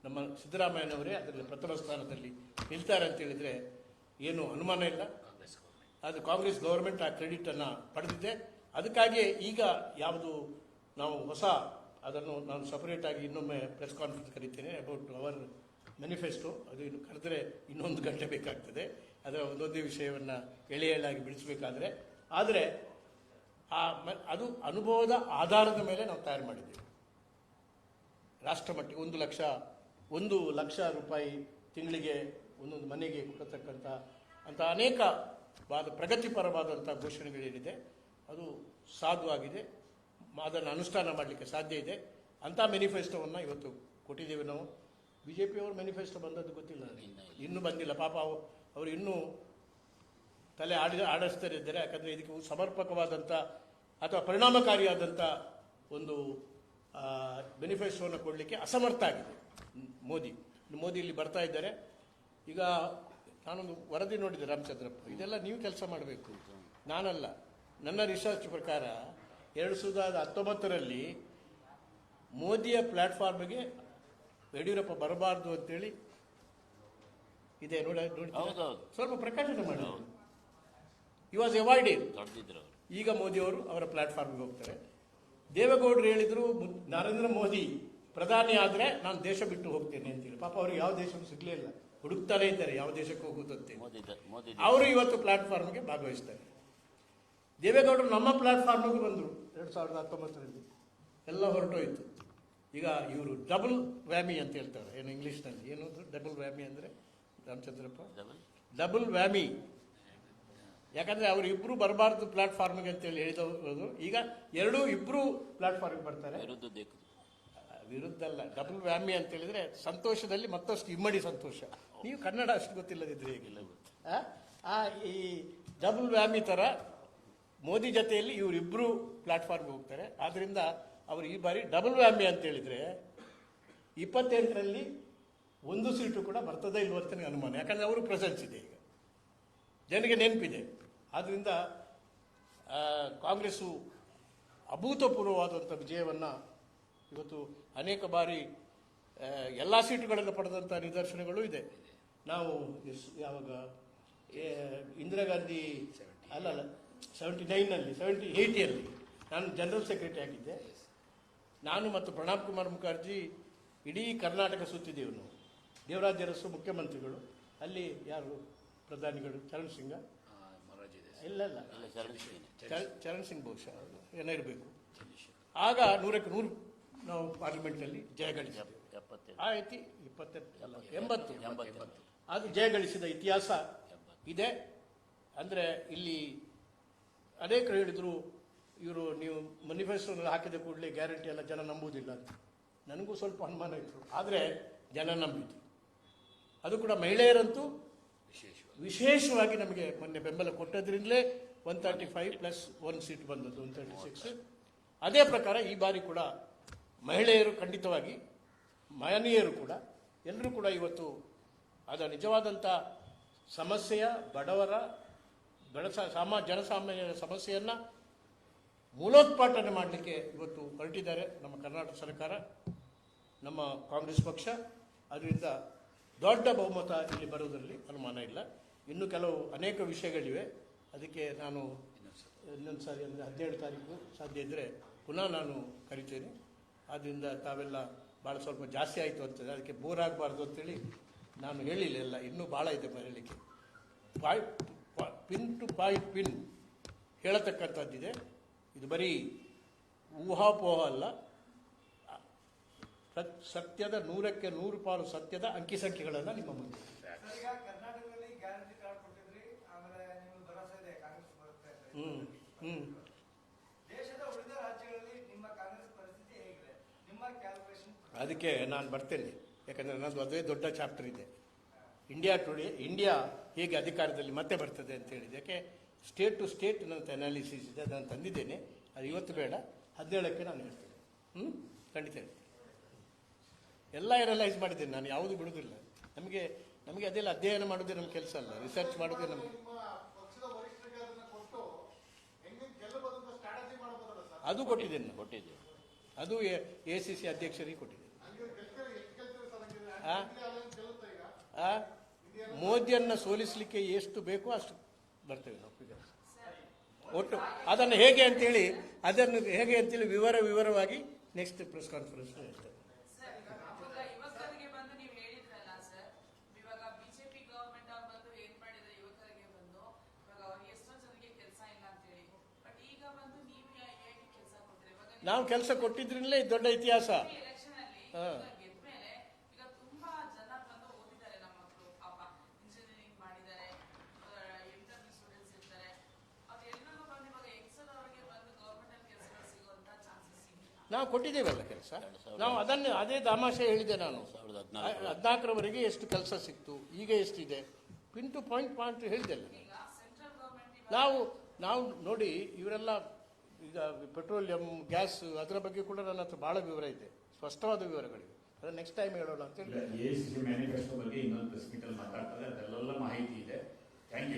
ನಮ್ಮ ಸಿದ್ದರಾಮಯ್ಯನವರೇ ಅದರಲ್ಲಿ ಪ್ರಥಮ ಸ್ಥಾನದಲ್ಲಿ ನಿಲ್ತಾರೆ ಅಂತ ಹೇಳಿದರೆ ಏನು ಅನುಮಾನ ಇಲ್ಲ. ಅದು ಕಾಂಗ್ರೆಸ್ ಗೌರ್ಮೆಂಟ್ ಆ ಕ್ರೆಡಿಟನ್ನು ಪಡೆದಿದೆ. ಅದಕ್ಕಾಗಿಯೇ ಈಗ ಯಾವುದು ನಾವು ಹೊಸ, ಅದನ್ನು ನಾನು ಸಪರೇಟಾಗಿ ಇನ್ನೊಮ್ಮೆ ಪ್ರೆಸ್ ಕಾನ್ಫರೆನ್ಸ್ ಕರೀತೇನೆ ಅಬೌಟ್ ಅವರ್ ಮ್ಯಾನಿಫೆಸ್ಟೋ. ಅದು ಇನ್ನು ಕರೆದರೆ ಇನ್ನೊಂದು ಗಂಟೆ ಬೇಕಾಗ್ತದೆ. ಅದರ ಒಂದೊಂದೇ ವಿಷಯವನ್ನು ಎಳೆಯಾಗಿ ಬಿಡಿಸಬೇಕಾದ್ರೆ ಆದರೆ ಅದು ಅನುಭವದ ಆಧಾರದ ಮೇಲೆ ನಾವು ತಯಾರು ಮಾಡಿದ್ದೇವೆ. ರಾಷ್ಟ್ರಮಟ್ಟಿಗೆ 1 ಲಕ್ಷ ರೂಪಾಯಿ ತಿಂಗಳಿಗೆ ಒಂದೊಂದು ಮನೆಗೆ ಕೊಡತಕ್ಕಂಥ ಅಂತ ಅನೇಕ ಪ್ರಗತಿಪರವಾದಂಥ ಘೋಷಣೆಗಳೇನಿದೆ ಅದು ಸಾಧುವಾಗಿದೆ, ಅದನ್ನು ಅನುಷ್ಠಾನ ಮಾಡಲಿಕ್ಕೆ ಸಾಧ್ಯ ಇದೆ. ಅಂಥ ಮ್ಯಾನಿಫೆಸ್ಟೋವನ್ನು ಇವತ್ತು ಕೊಟ್ಟಿದ್ದೇವೆ ನಾವು. ಬಿ ಜೆ ಪಿಯವರು ಮ್ಯಾನಿಫೆಸ್ಟೋ ಬಂದದ್ದು ಗೊತ್ತಿಲ್ಲ, ಇನ್ನೂ ಬಂದಿಲ್ಲ. ಪಾಪ ಅವರು ಇನ್ನೂ ತಲೆ ಆಡಿಸ್ತಾ ಇದ್ದಾರೆ. ಯಾಕಂದರೆ ಇದಕ್ಕೆ ಸಮರ್ಪಕವಾದಂಥ ಅಥವಾ ಪರಿಣಾಮಕಾರಿಯಾದಂಥ ಒಂದು ಬೆನಿಫಿಷೋವನ್ನು ಕೊಡಲಿಕ್ಕೆ ಅಸಮರ್ಥ ಆಗಿದೆ ಮೋದಿ ಇಲ್ಲಿ ಬರ್ತಾ ಇದ್ದಾರೆ. ಈಗ ನಾನೊಂದು ವರದಿ ನೋಡಿದೆ ರಾಮಚಂದ್ರಪ್ಪ, ಇದೆಲ್ಲ ನೀವು ಕೆಲಸ ಮಾಡಬೇಕು, ನಾನಲ್ಲ. ನನ್ನ ರಿಸರ್ಚ್ ಪ್ರಕಾರ 2019ರಲ್ಲಿ ಮೋದಿಯ ಪ್ಲಾಟ್ಫಾರ್ಮ್ಗೆ ಯಡಿಯೂರಪ್ಪ ಬರಬಾರ್ದು ಅಂತೇಳಿ ಇದೆ ನೋಡಿ, ಸ್ವಲ್ಪ ಪ್ರಕಟಣೆ ಮಾಡಿ. ಈ ವಾಸ್ ಅವಾಯ್ಡೆಡ್. ಈಗ ಮೋದಿಯವರು ಅವರ ಪ್ಲಾಟ್ಫಾರ್ಮ್ಗೆ ಹೋಗ್ತಾರೆ. ದೇವೇಗೌಡರು ಹೇಳಿದ್ರು, ನರೇಂದ್ರ ಮೋದಿ ಪ್ರಧಾನಿ ಆದರೆ ನಾನು ದೇಶ ಬಿಟ್ಟು ಹೋಗ್ತೇನೆ ಅಂತೇಳಿ. ಪಾಪ ಅವ್ರಿಗೆ ಯಾವ ದೇಶವೂ ಸಿಗಲೇ ಇಲ್ಲ, ಹುಡುಕ್ತಾನೆ ಇದ್ದಾರೆ ಯಾವ ದೇಶಕ್ಕೆ ಹೋಗುತ್ತಂತೆ. ಅವರು ಇವತ್ತು ಪ್ಲಾಟ್ಫಾರ್ಮ್ಗೆ ಭಾಗವಹಿಸ್ತಾರೆ. ದೇವೇಗೌಡರು ನಮ್ಮ ಪ್ಲಾಟ್ಫಾರ್ಮ್ಗೆ ಬಂದರು 2019ರಲ್ಲಿ, ಎಲ್ಲ ಹೊರಟೋಯ್ತು. ಈಗ ಇವರು ಡಬಲ್ ವ್ಯಾಮಿ ಅಂತ ಹೇಳ್ತಾರೆ, ಏನು ಇಂಗ್ಲೀಷ್ನಲ್ಲಿ ಏನದು ಡಬಲ್ ವ್ಯಾಮಿ ಅಂದರೆ ರಾಮಚಂದ್ರಪ್ಪ? ಡಬಲ್ ವ್ಯಾಮಿ. ಯಾಕಂದರೆ ಅವರು ಇಬ್ಬರು ಬರಬಾರ್ದು ಪ್ಲಾಟ್ಫಾರ್ಮ್ಗೆ ಅಂತೇಳಿ ಹೇಳಿದವರು, ಈಗ ಇಬ್ಬರು ಪ್ಲಾಟ್ಫಾರ್ಮ್ಗೆ ಬರ್ತಾರೆ. ವಿರುದ್ಧ ಅಲ್ಲ, ಡಬಲ್ ವ್ಯಾಮಿ ಅಂತ ಹೇಳಿದ್ರೆ ಸಂತೋಷದಲ್ಲಿ ಮತ್ತಷ್ಟು ಇಮ್ಮಡಿ ಸಂತೋಷ. ನೀವು ಕನ್ನಡ ಅಷ್ಟು ಗೊತ್ತಿಲ್ಲದಿದ್ರೆ ಹೇಗಿಲ್ಲ. ಈ ಡಬಲ್ ವ್ಯಾಮಿ ಥರ ಮೋದಿ ಜೊತೆಯಲ್ಲಿ ಇವರಿಬ್ಬರು ಪ್ಲಾಟ್ಫಾರ್ಮ್ಗೆ ಹೋಗ್ತಾರೆ. ಆದ್ದರಿಂದ ಅವರು ಈ ಬಾರಿ ಡಬಲ್ ವ್ಯಾಮಿ ಅಂತ ಹೇಳಿದರೆ 28ರಲ್ಲಿ 1 ಸೀಟು ಕೂಡ ಬರ್ತದೇ ಇಲ್ವ ಅಂತ ನನಗೆ ಅನುಮಾನ. ಯಾಕಂದರೆ ಅವರು ಪ್ರೆಸೆನ್ಸ್ ಇದೆ, ಈಗ ಜನರಿಗೆ ನೆನಪಿದೆ. ಆದ್ದರಿಂದ ಕಾಂಗ್ರೆಸ್ಸು ಅಭೂತಪೂರ್ವವಾದಂಥ ವಿಜಯವನ್ನು ಇವತ್ತು ಅನೇಕ ಬಾರಿ ಎಲ್ಲ ಸೀಟುಗಳನ್ನು ಪಡೆದಂಥ ನಿದರ್ಶನಗಳು ಇದೆ. ನಾವು ಯಾವಾಗ ಇಂದಿರಾ ಗಾಂಧಿ 79ನಲ್ಲಿ 80ಯಲ್ಲಿ ನಾನು ಜನರಲ್ ಸೆಕ್ರೆಟರಿ ಆಗಿದ್ದೆ. ನಾನು ಮತ್ತು ಪ್ರಣಬ್ ಕುಮಾರ್ ಮುಖರ್ಜಿ ಇಡೀ ಕರ್ನಾಟಕ ಸುತ್ತಿದ್ದೆವು ನಾವು. ದೇವರಾಜ್ ಅರಸು ಮುಖ್ಯಮಂತ್ರಿಗಳು, ಅಲ್ಲಿ ಯಾರು ಪ್ರಧಾನಿಗಳು? ಚರಣ್ ಸಿಂಗ ಇಲ್ಲ ಚರಣ್ ಸಿಂಗ್ ಬಹುಶಃ ಏನೋ ಇರಬೇಕು. ಆಗ 100ಕ್ಕೆ 100 ನಾವು ಪಾರ್ಲಿಮೆಂಟ್ನಲ್ಲಿ ಜಯಗಳಿಸಿದ್ದೇವೆ. ಆಯ್ತು 80 ಅದು ಜಯಗಳಿಸಿದ ಇತಿಹಾಸ ಇದೆ. ಅಂದರೆ ಇಲ್ಲಿ ಅನೇಕರು ಹೇಳಿದರು, ಇವರು ನೀವು ಮ್ಯಾನಿಫೆಸ್ಟೋನಲ್ಲಿ ಹಾಕಿದ ಕೂಡಲೇ ಗ್ಯಾರಂಟಿ ಎಲ್ಲ ಜನ ನಂಬುವುದಿಲ್ಲ ಅಂತ. ನನಗೂ ಸ್ವಲ್ಪ ಅನುಮಾನ ಇತ್ತು, ಆದರೆ ಜನ ನಂಬಿದ್ರು. ಅದು ಕೂಡ ಮಹಿಳೆಯರಂತೂ ವಿಶೇಷವಾಗಿ ನಮಗೆ ಮೊನ್ನೆ ಬೆಂಬಲ ಕೊಟ್ಟದ್ರಿಂದಲೇ 135 ಪ್ಲಸ್ 1 ಸೀಟ್ ಬಂದದ್ದು 136. ಅದೇ ಪ್ರಕಾರ ಈ ಬಾರಿ ಕೂಡ ಮಹಿಳೆಯರು ಖಂಡಿತವಾಗಿ, ಮಹನೀಯರು ಕೂಡ, ಎಲ್ಲರೂ ಕೂಡ ಇವತ್ತು ಅದರ ನಿಜವಾದಂಥ ಸಮಸ್ಯೆಯ ಬಡವರ ಜನಸಾಮಾನ್ಯರ ಸಮಸ್ಯೆಯನ್ನು ಮೂಲೋತ್ಪಾಟನೆ ಮಾಡಲಿಕ್ಕೆ ಇವತ್ತು ಹೊರಟಿದ್ದಾರೆ ನಮ್ಮ ಕರ್ನಾಟಕ ಸರ್ಕಾರ, ನಮ್ಮ ಕಾಂಗ್ರೆಸ್ ಪಕ್ಷ. ಅದರಿಂದ ದೊಡ್ಡ ಬಹುಮತ ಇಲ್ಲಿ ಬರುವುದರಲ್ಲಿ ಅನುಮಾನ ಇಲ್ಲ. ಇನ್ನು ಕೆಲವು ಅನೇಕ ವಿಷಯಗಳಿವೆ, ಅದಕ್ಕೆ ನಾನು ಇನ್ನೊಂದು ಸಾರಿ ಅಂದರೆ 17 ತಾರೀಕು ಸಾಧ್ಯ ಇದ್ದರೆ ಪುನಃ ನಾನು ಕರಿತೇನೆ. ಆದ್ದರಿಂದ ತಾವೆಲ್ಲ ಭಾಳ ಸ್ವಲ್ಪ ಜಾಸ್ತಿ ಆಯಿತು ಅಂತದೆ, ಅದಕ್ಕೆ ಬೋರ್ ಆಗಬಾರ್ದು ಅಂತೇಳಿ ನಾನು ಹೇಳಿಲ್ಲ. ಎಲ್ಲ ಇನ್ನೂ ಭಾಳ ಇದೆ ಬರಲಿಕ್ಕೆ. ಪಿನ್ ಟು ಪಿನ್ ಹೇಳತಕ್ಕಂಥದ್ದಿದೆ. ಇದು ಬರೀ ಊಹಾಪೋಹ ಅಲ್ಲ, ಸತ್ಯದ 100ಕ್ಕೆ 100% ಸತ್ಯದ ಅಂಕಿ ಸಂಖ್ಯೆಗಳನ್ನು ನಿಮ್ಮ ಮುಂದೆ. ಅದಕ್ಕೆ ನಾನು ಬರ್ತೇನೆ, ಯಾಕಂದರೆ ನನ್ನದು ಅದೇ ದೊಡ್ಡ ಚಾಪ್ಟರ್ ಇದೆ. ಇಂಡಿಯಾ ಹೇಗೆ ಅಧಿಕಾರದಲ್ಲಿ ಮತ್ತೆ ಬರ್ತದೆ ಅಂತ ಹೇಳಿದೆ. ಯಾಕೆ ಸ್ಟೇಟ್ ಟು ಸ್ಟೇಟ್ ನನ್ನ ಅನಾಲಿಸಿಸ್ ಇದೆ, ನಾನು ತಂದಿದ್ದೇನೆ. ಅದು ಇವತ್ತು ಬೇಡ, 17ಕ್ಕೆ ನಾನು ಹೇಳ್ತೇನೆ. ಖಂಡಿತ ಹೇಳ್ತೇನೆ. ಎಲ್ಲ ಎನಲೈಸ್ ಮಾಡಿದ್ದೇನೆ ನಾನು, ಯಾವುದು ಬಿಡುವುದಿಲ್ಲ. ನಮಗೆ ಅದೆಲ್ಲ ಅಧ್ಯಯನ ಮಾಡೋದೇ ನಮ್ಮ ಕೆಲಸ ಅಲ್ಲ, ರಿಸರ್ಚ್ ಮಾಡೋದೇ ನಮಗೆ. ಅದು ಕೊಟ್ಟಿದ್ದೇನೆ, ಅದು ACC ಅಧ್ಯಕ್ಷರಿಗೆ ಕೊಟ್ಟಿದ್ದೇನೆ. ಮೋದಿಯನ್ನು ಸೋಲಿಸಲಿಕ್ಕೆ ಎಷ್ಟು ಬೇಕೋ ಅಷ್ಟು ಬರ್ತೇವೆ ನಾವು ಒಟ್ಟು. ಅದನ್ನು ಹೇಗೆ ಅಂತೇಳಿ ವಿವರವಾಗಿ ನೆಕ್ಸ್ಟ್ ಪ್ರೆಸ್ ಕಾನ್ಫರೆನ್ಸ್ ಹೇಳ್ತೇವೆ. ನಾವು ಕೆಲಸ ಕೊಟ್ಟಿದ್ರಿಂದಲೇ ಇದು ದೊಡ್ಡ ಇತಿಹಾಸ. ಎಲೆಕ್ಷನ್ ಅಲ್ಲಿ ಹಾ. ಗೆದ್ಮೇಲೆ ಈಗ ತುಂಬಾ ಜನ ಬಂದು ಓದಿದ್ದಾರೆ, ನಮ್ಮ ಮಕ್ಕಳು ಪಾಪ ಇಂಜಿನಿಯರಿಂಗ್ ಮಾಡಿದ್ದಾರೆ, ಇಂಟರ್ವ್ಯೂ ಸ್ಟೂಡೆಂಟ್ಸ್ ಇರ್ತಾರೆ, ಅದೆಲ್ಲರೂ ಬಂದು ಇವಾಗ ಎಕ್ಸೆಲ್ ಅವರಿಗೆ ಬಂದು ಗೌರ್ಮೆಂಟ್ ಅಲ್ಲಿ ಕೆಲಸಗಳು ಸಿಗುವಂತ ಚಾನ್ಸಸ್ ಇಲ್ಲ. ನಾವು ಕೊಟ್ಟಿದ್ದೇವಲ್ಲ ಕೆಲಸ. ನಾವು ಅದನ್ನು ಅದೇ ತಮಾಷೆ ಹೇಳಿದೆ ನಾನು. 14ರವರೆಗೆ ಎಷ್ಟು ಕೆಲಸ ಸಿಕ್ತು, ಈಗ ಎಷ್ಟಿದೆ, ಪಿನ್ ಟು ಪಾಯಿಂಟ್ ಹೇಳಿದೆ ಅಲ್ಲ. ಈಗ ಸೆಂಟ್ರಲ್ ಗೌರ್ಮೆಂಟ್ ನಾವು ನೋಡಿ, ಇವರೆಲ್ಲ ಈಗ ಪೆಟ್ರೋಲಿಯಂ, ಗ್ಯಾಸ್, ಅದರ ಬಗ್ಗೆ ಕೂಡ ನನ್ನ ಹತ್ರ ಬಹಳ ವಿವರ ಇದೆ, ಸ್ಪಷ್ಟವಾದ ವಿವರಗಳಿವೆ. ಅದನ್ನ ನೆಕ್ಸ್ಟ್ ಟೈಮ್ ಹೇಳೋಣ ಅಂತ ಹೇಳಿ. ಎಸಿಸಿ ಮ್ಯಾನಿಫೆಸ್ಟೋ ಬಗ್ಗೆ ಇನ್ನೊಂದು ಪ್ರೆಸ್ ಮೀಟ್ ಅಲ್ಲಿ ಮಾತಾಡ್ತಾರೆ, ಅದೆಲ್ಲ ಮಾಹಿತಿ ಇದೆ. ಥ್ಯಾಂಕ್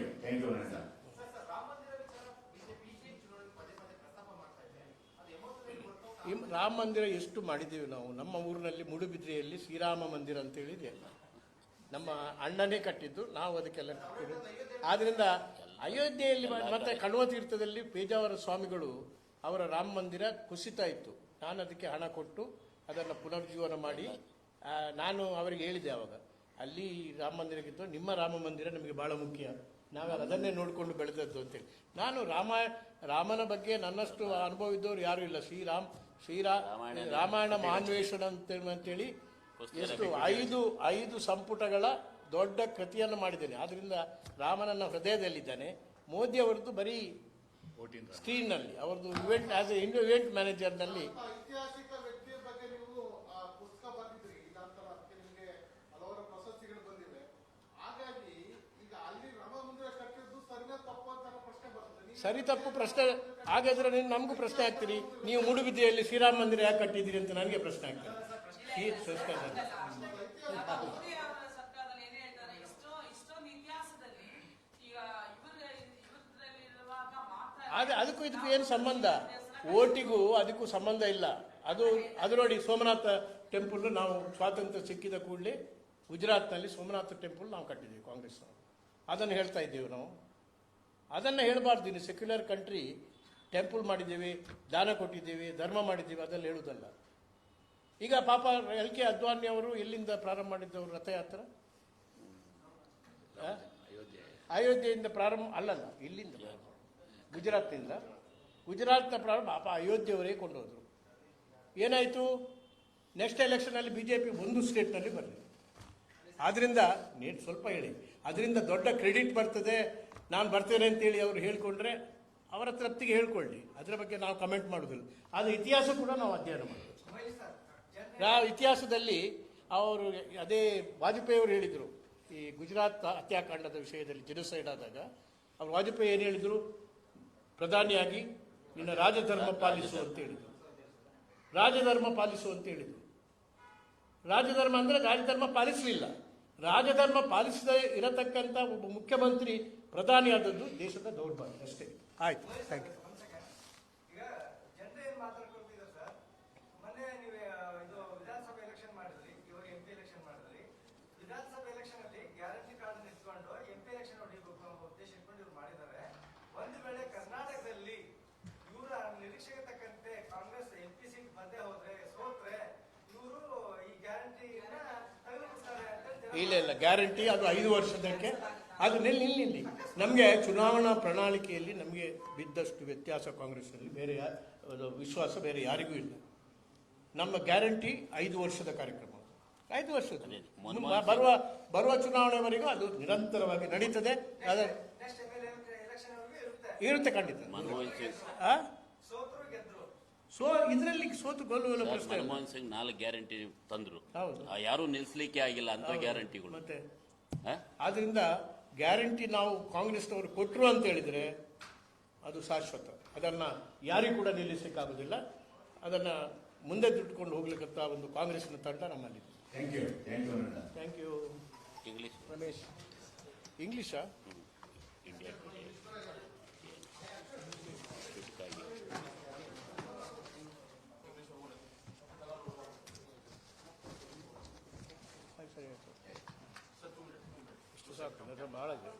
ಯು ಅನಂತ. ರಾಮ ಮಂದಿರ ಎಷ್ಟು ಮಾಡಿದ್ದೀವಿ ನಾವು. ನಮ್ಮ ಊರಿನಲ್ಲಿ ಮೂಡುಬಿದ್ರೆಯಲ್ಲಿ ಶ್ರೀರಾಮ ಮಂದಿರ ಅಂತ ಹೇಳಿದೆ, ನಮ್ಮ ಅಣ್ಣನೇ ಕಟ್ಟಿದ್ದು, ನಾವು ಅದಕ್ಕೆಲ್ಲ ಕಟ್ಟಿದ್ದು. ಆದ್ರಿಂದ ಅಯೋಧ್ಯೆಯಲ್ಲಿ ಮತ್ತೆ ಕಣ್ವ ತೀರ್ಥದಲ್ಲಿ ಪೇಜಾವರ ಸ್ವಾಮಿಗಳು ಅವರ ರಾಮ ಮಂದಿರ ಕುಸಿತ ಇತ್ತು. ನಾನು ಅದಕ್ಕೆ ಹಣ ಕೊಟ್ಟು ಅದನ್ನು ಪುನರ್ಜೀವನ ಮಾಡಿ ನಾನು ಅವರಿಗೆ ಹೇಳಿದೆ ಆವಾಗ, ಅಲ್ಲಿ ರಾಮ ಮಂದಿರಕ್ಕಿಂತ ನಿಮ್ಮ ರಾಮ ಮಂದಿರ ನಮಗೆ ಬಹಳ ಮುಖ್ಯ, ನಾವು ಅದನ್ನೇ ನೋಡಿಕೊಂಡು ಬೆಳೆದದ್ದು ಅಂತೇಳಿ. ನಾನು ರಾಮನ ಬಗ್ಗೆ ನನ್ನಷ್ಟು ಅನುಭವ ಇದ್ದವರು ಯಾರೂ ಇಲ್ಲ. ರಾಮಾಯಣ ಮಹಾನ್ವೇಷಣ ಅಂತೇಳಿ ಎಷ್ಟು 5 ಸಂಪುಟಗಳ ದೊಡ್ಡ ಕೃತಿಯನ್ನು ಮಾಡಿದ್ದೇನೆ. ಆದ್ರಿಂದ ರಾಮನನ್ನ ಹೃದಯದಲ್ಲಿದ್ದಾನೆ. ಮೋದಿ ಅವರದ್ದು ಬರೀ ಸ್ಕ್ರೀನ್ನಲ್ಲಿ, ಅವರದ್ದು ಇವೆಂಟ್ ಆಸ್ ಎ ಇವೆಂಟ್ ಮ್ಯಾನೇಜರ್ನಲ್ಲಿ. ಐತಿಹಾಸಿಕ ವ್ಯಕ್ತಿಯ ಬಗ್ಗೆ ನೀವು ಪುಸ್ತಕ ಬರೆದಿದ್ರಿ, ಇದಂತರ ನಿಮಗೆ ಹಲವಾರು ಪ್ರಶಸ್ತಿಗಳು ಬಂದಿವೆ. ಹಾಗಾಗಿ ಈಗ ಅಲ್ಲಿ ರಾಮ ಮಂದಿರ ಕಟ್ಟಿದ್ದು ಸರಿನಾ ತಪ್ಪು ಅಂತ ಪ್ರಶ್ನೆ ಬರ್ತದೆ. ಸರಿ ತಪ್ಪು ಪ್ರಶ್ನೆ ಹಾಗಾದ್ರೆ ನೀವು ನಮಗೂ ಪ್ರಶ್ನೆ ಆಗ್ತೀರಿ, ನೀವು ಮೂಡುಬಿದ್ರೆಯಲ್ಲಿ ಶ್ರೀರಾಮ ಮಂದಿರ ಯಾಕೆ ಕಟ್ಟಿದ್ದೀರಿ ಅಂತ ನನಗೆ ಪ್ರಶ್ನೆ ಆಗ್ತದೆ. ಮೋದಿ ಅವರ ಸರ್ಕಾರದಲ್ಲಿ ಏನೇ ಹೇಳ್ತಾರೆ, ಇಷ್ಟೊಂದು ಇತಿಹಾಸದಲ್ಲಿ ಈಗ ಇರುವಾಗ ಮಾತ್ರ ಅದಕ್ಕೂ ಇದಕ್ಕೂ ಏನು ಸಂಬಂಧ? ಓಟಿಗೂ ಅದಕ್ಕೂ ಸಂಬಂಧ ಇಲ್ಲ. ಅದು ನೋಡಿ, ಸೋಮನಾಥ ಟೆಂಪಲ್ ನಾವು ಸ್ವಾತಂತ್ರ್ಯ ಸಿಕ್ಕಿದ ಕೂಡಲೇ ಗುಜರಾತ್ನಲ್ಲಿ ಸೋಮನಾಥ ಟೆಂಪಲ್ ನಾವು ಕಟ್ಟಿದ್ದೀವಿ, ಕಾಂಗ್ರೆಸ್. ಅದನ್ನು ಹೇಳ್ತಾ ಇದ್ದೀವಿ ನಾವು. ಅದನ್ನು ಹೇಳಬಾರ್ದು. ಇನ್ನು ಸೆಕ್ಯುಲರ್ ಕಂಟ್ರಿ ಟೆಂಪಲ್ ಮಾಡಿದ್ದೀವಿ, ದಾನ ಕೊಟ್ಟಿದ್ದೀವಿ, ಧರ್ಮ ಮಾಡಿದ್ದೀವಿ, ಅದೆಲ್ಲ ಹೇಳುವುದಲ್ಲ. ಈಗ ಪಾಪ LK ಅದ್ವಾನಿ ಅವರು ಎಲ್ಲಿಂದ ಪ್ರಾರಂಭ ಮಾಡಿದ್ದವರು ರಥಯಾತ್ರೆ? ಅಯೋಧ್ಯೆಯಿಂದ ಪ್ರಾರಂಭ ಅಲ್ಲಲ್ಲ, ಇಲ್ಲಿಂದ ಗುಜರಾತ್ನಿಂದ. ಗುಜರಾತ್ನ ಪ್ರಾರಂಭ ಪಾಪ ಅಯೋಧ್ಯೆಯವರೇ ಕೊಂಡೋದ್ರು. ಏನಾಯಿತು? ನೆಕ್ಸ್ಟ್ ಎಲೆಕ್ಷನಲ್ಲಿ BJP ಒಂದು ಸ್ಟೇಟ್ನಲ್ಲಿ ಬರಲಿ. ಆದ್ರಿಂದ ನೀನು ಸ್ವಲ್ಪ ಹೇಳಿ, ಅದರಿಂದ ದೊಡ್ಡ ಕ್ರೆಡಿಟ್ ಬರ್ತದೆ, ನಾನು ಬರ್ತೇನೆ ಅಂತೇಳಿ ಅವರು ಹೇಳ್ಕೊಂಡ್ರೆ ಅವರ ತೃಪ್ತಿಗೆ ಹೇಳ್ಕೊಳ್ಳಿ, ಅದರ ಬಗ್ಗೆ ನಾವು ಕಮೆಂಟ್ ಮಾಡೋದಿಲ್ಲ. ಆದರೆ ಇತಿಹಾಸ ಕೂಡ ನಾವು ಅಧ್ಯಯನ ಮಾಡಬೇಕು. ಇತಿಹಾಸದಲ್ಲಿ ಅವರು ಅದೇ ವಾಜಪೇಯಿ ಅವರು ಹೇಳಿದರು, ಈ ಗುಜರಾತ್ ಹತ್ಯಾಕಾಂಡದ ವಿಷಯದಲ್ಲಿ ಜನಸೈಡ್ ಆದಾಗ ಅವರು ವಾಜಪೇಯಿ ಏನು ಹೇಳಿದರು? ಪ್ರಧಾನಿಯಾಗಿ ನಿನ್ನ ರಾಜಧರ್ಮ ಪಾಲಿಸು ಅಂತ ಹೇಳಿದರು. ರಾಜಧರ್ಮ ಪಾಲಿಸು ಅಂತ ಹೇಳಿದರು. ರಾಜಧರ್ಮ ಅಂದರೆ ರಾಜಧರ್ಮ ಪಾಲಿಸಲಿಲ್ಲ. ರಾಜಧರ್ಮ ಪಾಲಿಸದೇ ಇರತಕ್ಕಂಥ ಒಬ್ಬ ಮುಖ್ಯಮಂತ್ರಿ ಪ್ರಧಾನಿಯಾದದ್ದು ದೇಶದ ದೌರ್ಭಾಗ್ಯ ಅಷ್ಟೇ. ಆಯ್ತು, ಥ್ಯಾಂಕ್ ಯು. ಈಗ ಜನರೇ ಏನ್ ಮಾತಾಡ್ಕೊಳ್ತಿದ್ದಾರೆ ಸರ್, ಮೊನ್ನೆ ನೀವು ಇದು ವಿಧಾನಸಭೆ ಎಲೆಕ್ಷನ್ ಮಾಡಿದ್ರಿ, ಇವಾಗ MP ಎಲೆಕ್ಷನ್ ಮಾಡಿದ್ರಿ. ವಿಧಾನಸಭೆ ಎಲೆಕ್ಷನ್ ಅಲ್ಲಿ ಗ್ಯಾರಂಟಿ ಕಾರ್ಡ್ ಇಟ್ಕೊಂಡು MP ಎಲೆಕ್ಷನ್ ಉದ್ದೇಶ ಇಟ್ಕೊಂಡು ಇವ್ರು ಮಾಡಿದ್ದಾರೆ. ಒಂದು ವೇಳೆ ಕರ್ನಾಟಕದಲ್ಲಿ ಇವರ ನಿರೀಕ್ಷೆಗೆ ತಕ್ಕಂತೆ ಕಾಂಗ್ರೆಸ್ MP ಸೀಟ್ ಬಂದೇ ಹೋದ್ರೆ, ಸೋತ್ರೆ ಇವರು ಈ ಗ್ಯಾರಂಟಿಯನ್ನ ತೆಗೆದುಕೊಳ್ತಾರೆ ಅಂತ. ಇಲ್ಲ, ಗ್ಯಾರಂಟಿ ಅದು 5 ವರ್ಷದಕ್ಕೆ. ಅದು ನಿಲ್ಲಿ ನಮಗೆ ಚುನಾವಣಾ ಪ್ರಣಾಳಿಕೆಯಲ್ಲಿ ನಮಗೆ ಬಿದ್ದಷ್ಟು ವ್ಯತ್ಯಾಸ ಕಾಂಗ್ರೆಸ್ನಲ್ಲಿ ಬೇರೆ ವಿಶ್ವಾಸ ಬೇರೆ ಯಾರಿಗೂ ಇಲ್ಲ. ನಮ್ಮ ಗ್ಯಾರಂಟಿ 5 ವರ್ಷದ ಕಾರ್ಯಕ್ರಮ, 5 ವರ್ಷದ ಬರುವ ಚುನಾವಣೆವರೆಗೂ ಅದು ನಿರಂತರವಾಗಿ ನಡೀತದೆ. ಇರುತ್ತೆ ಖಂಡಿತ. ಇದರಲ್ಲಿ ಸೋತು ಗೆಲ್ಲುವ ಪ್ರಶ್ನೆ. ಮನಮೋಹನ್ ಸಿಂಗ್ 4 ಗ್ಯಾರಂಟಿ ತಂದ್ರು, ಹೌದು, ಯಾರು ನಿಲ್ಸ್ಲಿಕ್ಕೆ ಆಗಿಲ್ಲ ಅಂತ ಗ್ಯಾರಂಟಿಗಳು. ಮತ್ತೆ ಆದ್ರಿಂದ ಗ್ಯಾರಂಟಿ ನಾವು ಕಾಂಗ್ರೆಸ್ನವರು ಕೊಟ್ಟರು ಅಂತ ಹೇಳಿದ್ರೆ ಅದು ಶಾಶ್ವತ. ಅದನ್ನ ಯಾರಿಗೂ ಕೂಡ ನಿಲ್ಲಿಸಲಿಕ್ಕಾಗೋದಿಲ್ಲ. ಅದನ್ನ ಮುಂದೆ ದುಡ್ಕೊಂಡು ಹೋಗ್ಲಿಕ್ಕಂತ ಒಂದು ಕಾಂಗ್ರೆಸ್ನ ತಂಡ ನಮ್ಮಲ್ಲಿ. Thank you Ananth. Thank you. English Ramesh, ಇಂಗ್ಲಿಷಾ? ಇಂಡಿಯಾ ಸರಿ ಆಯ್ತು. ಇಷ್ಟು ಸಾಕು, ಭಾಳ ಇದೆ.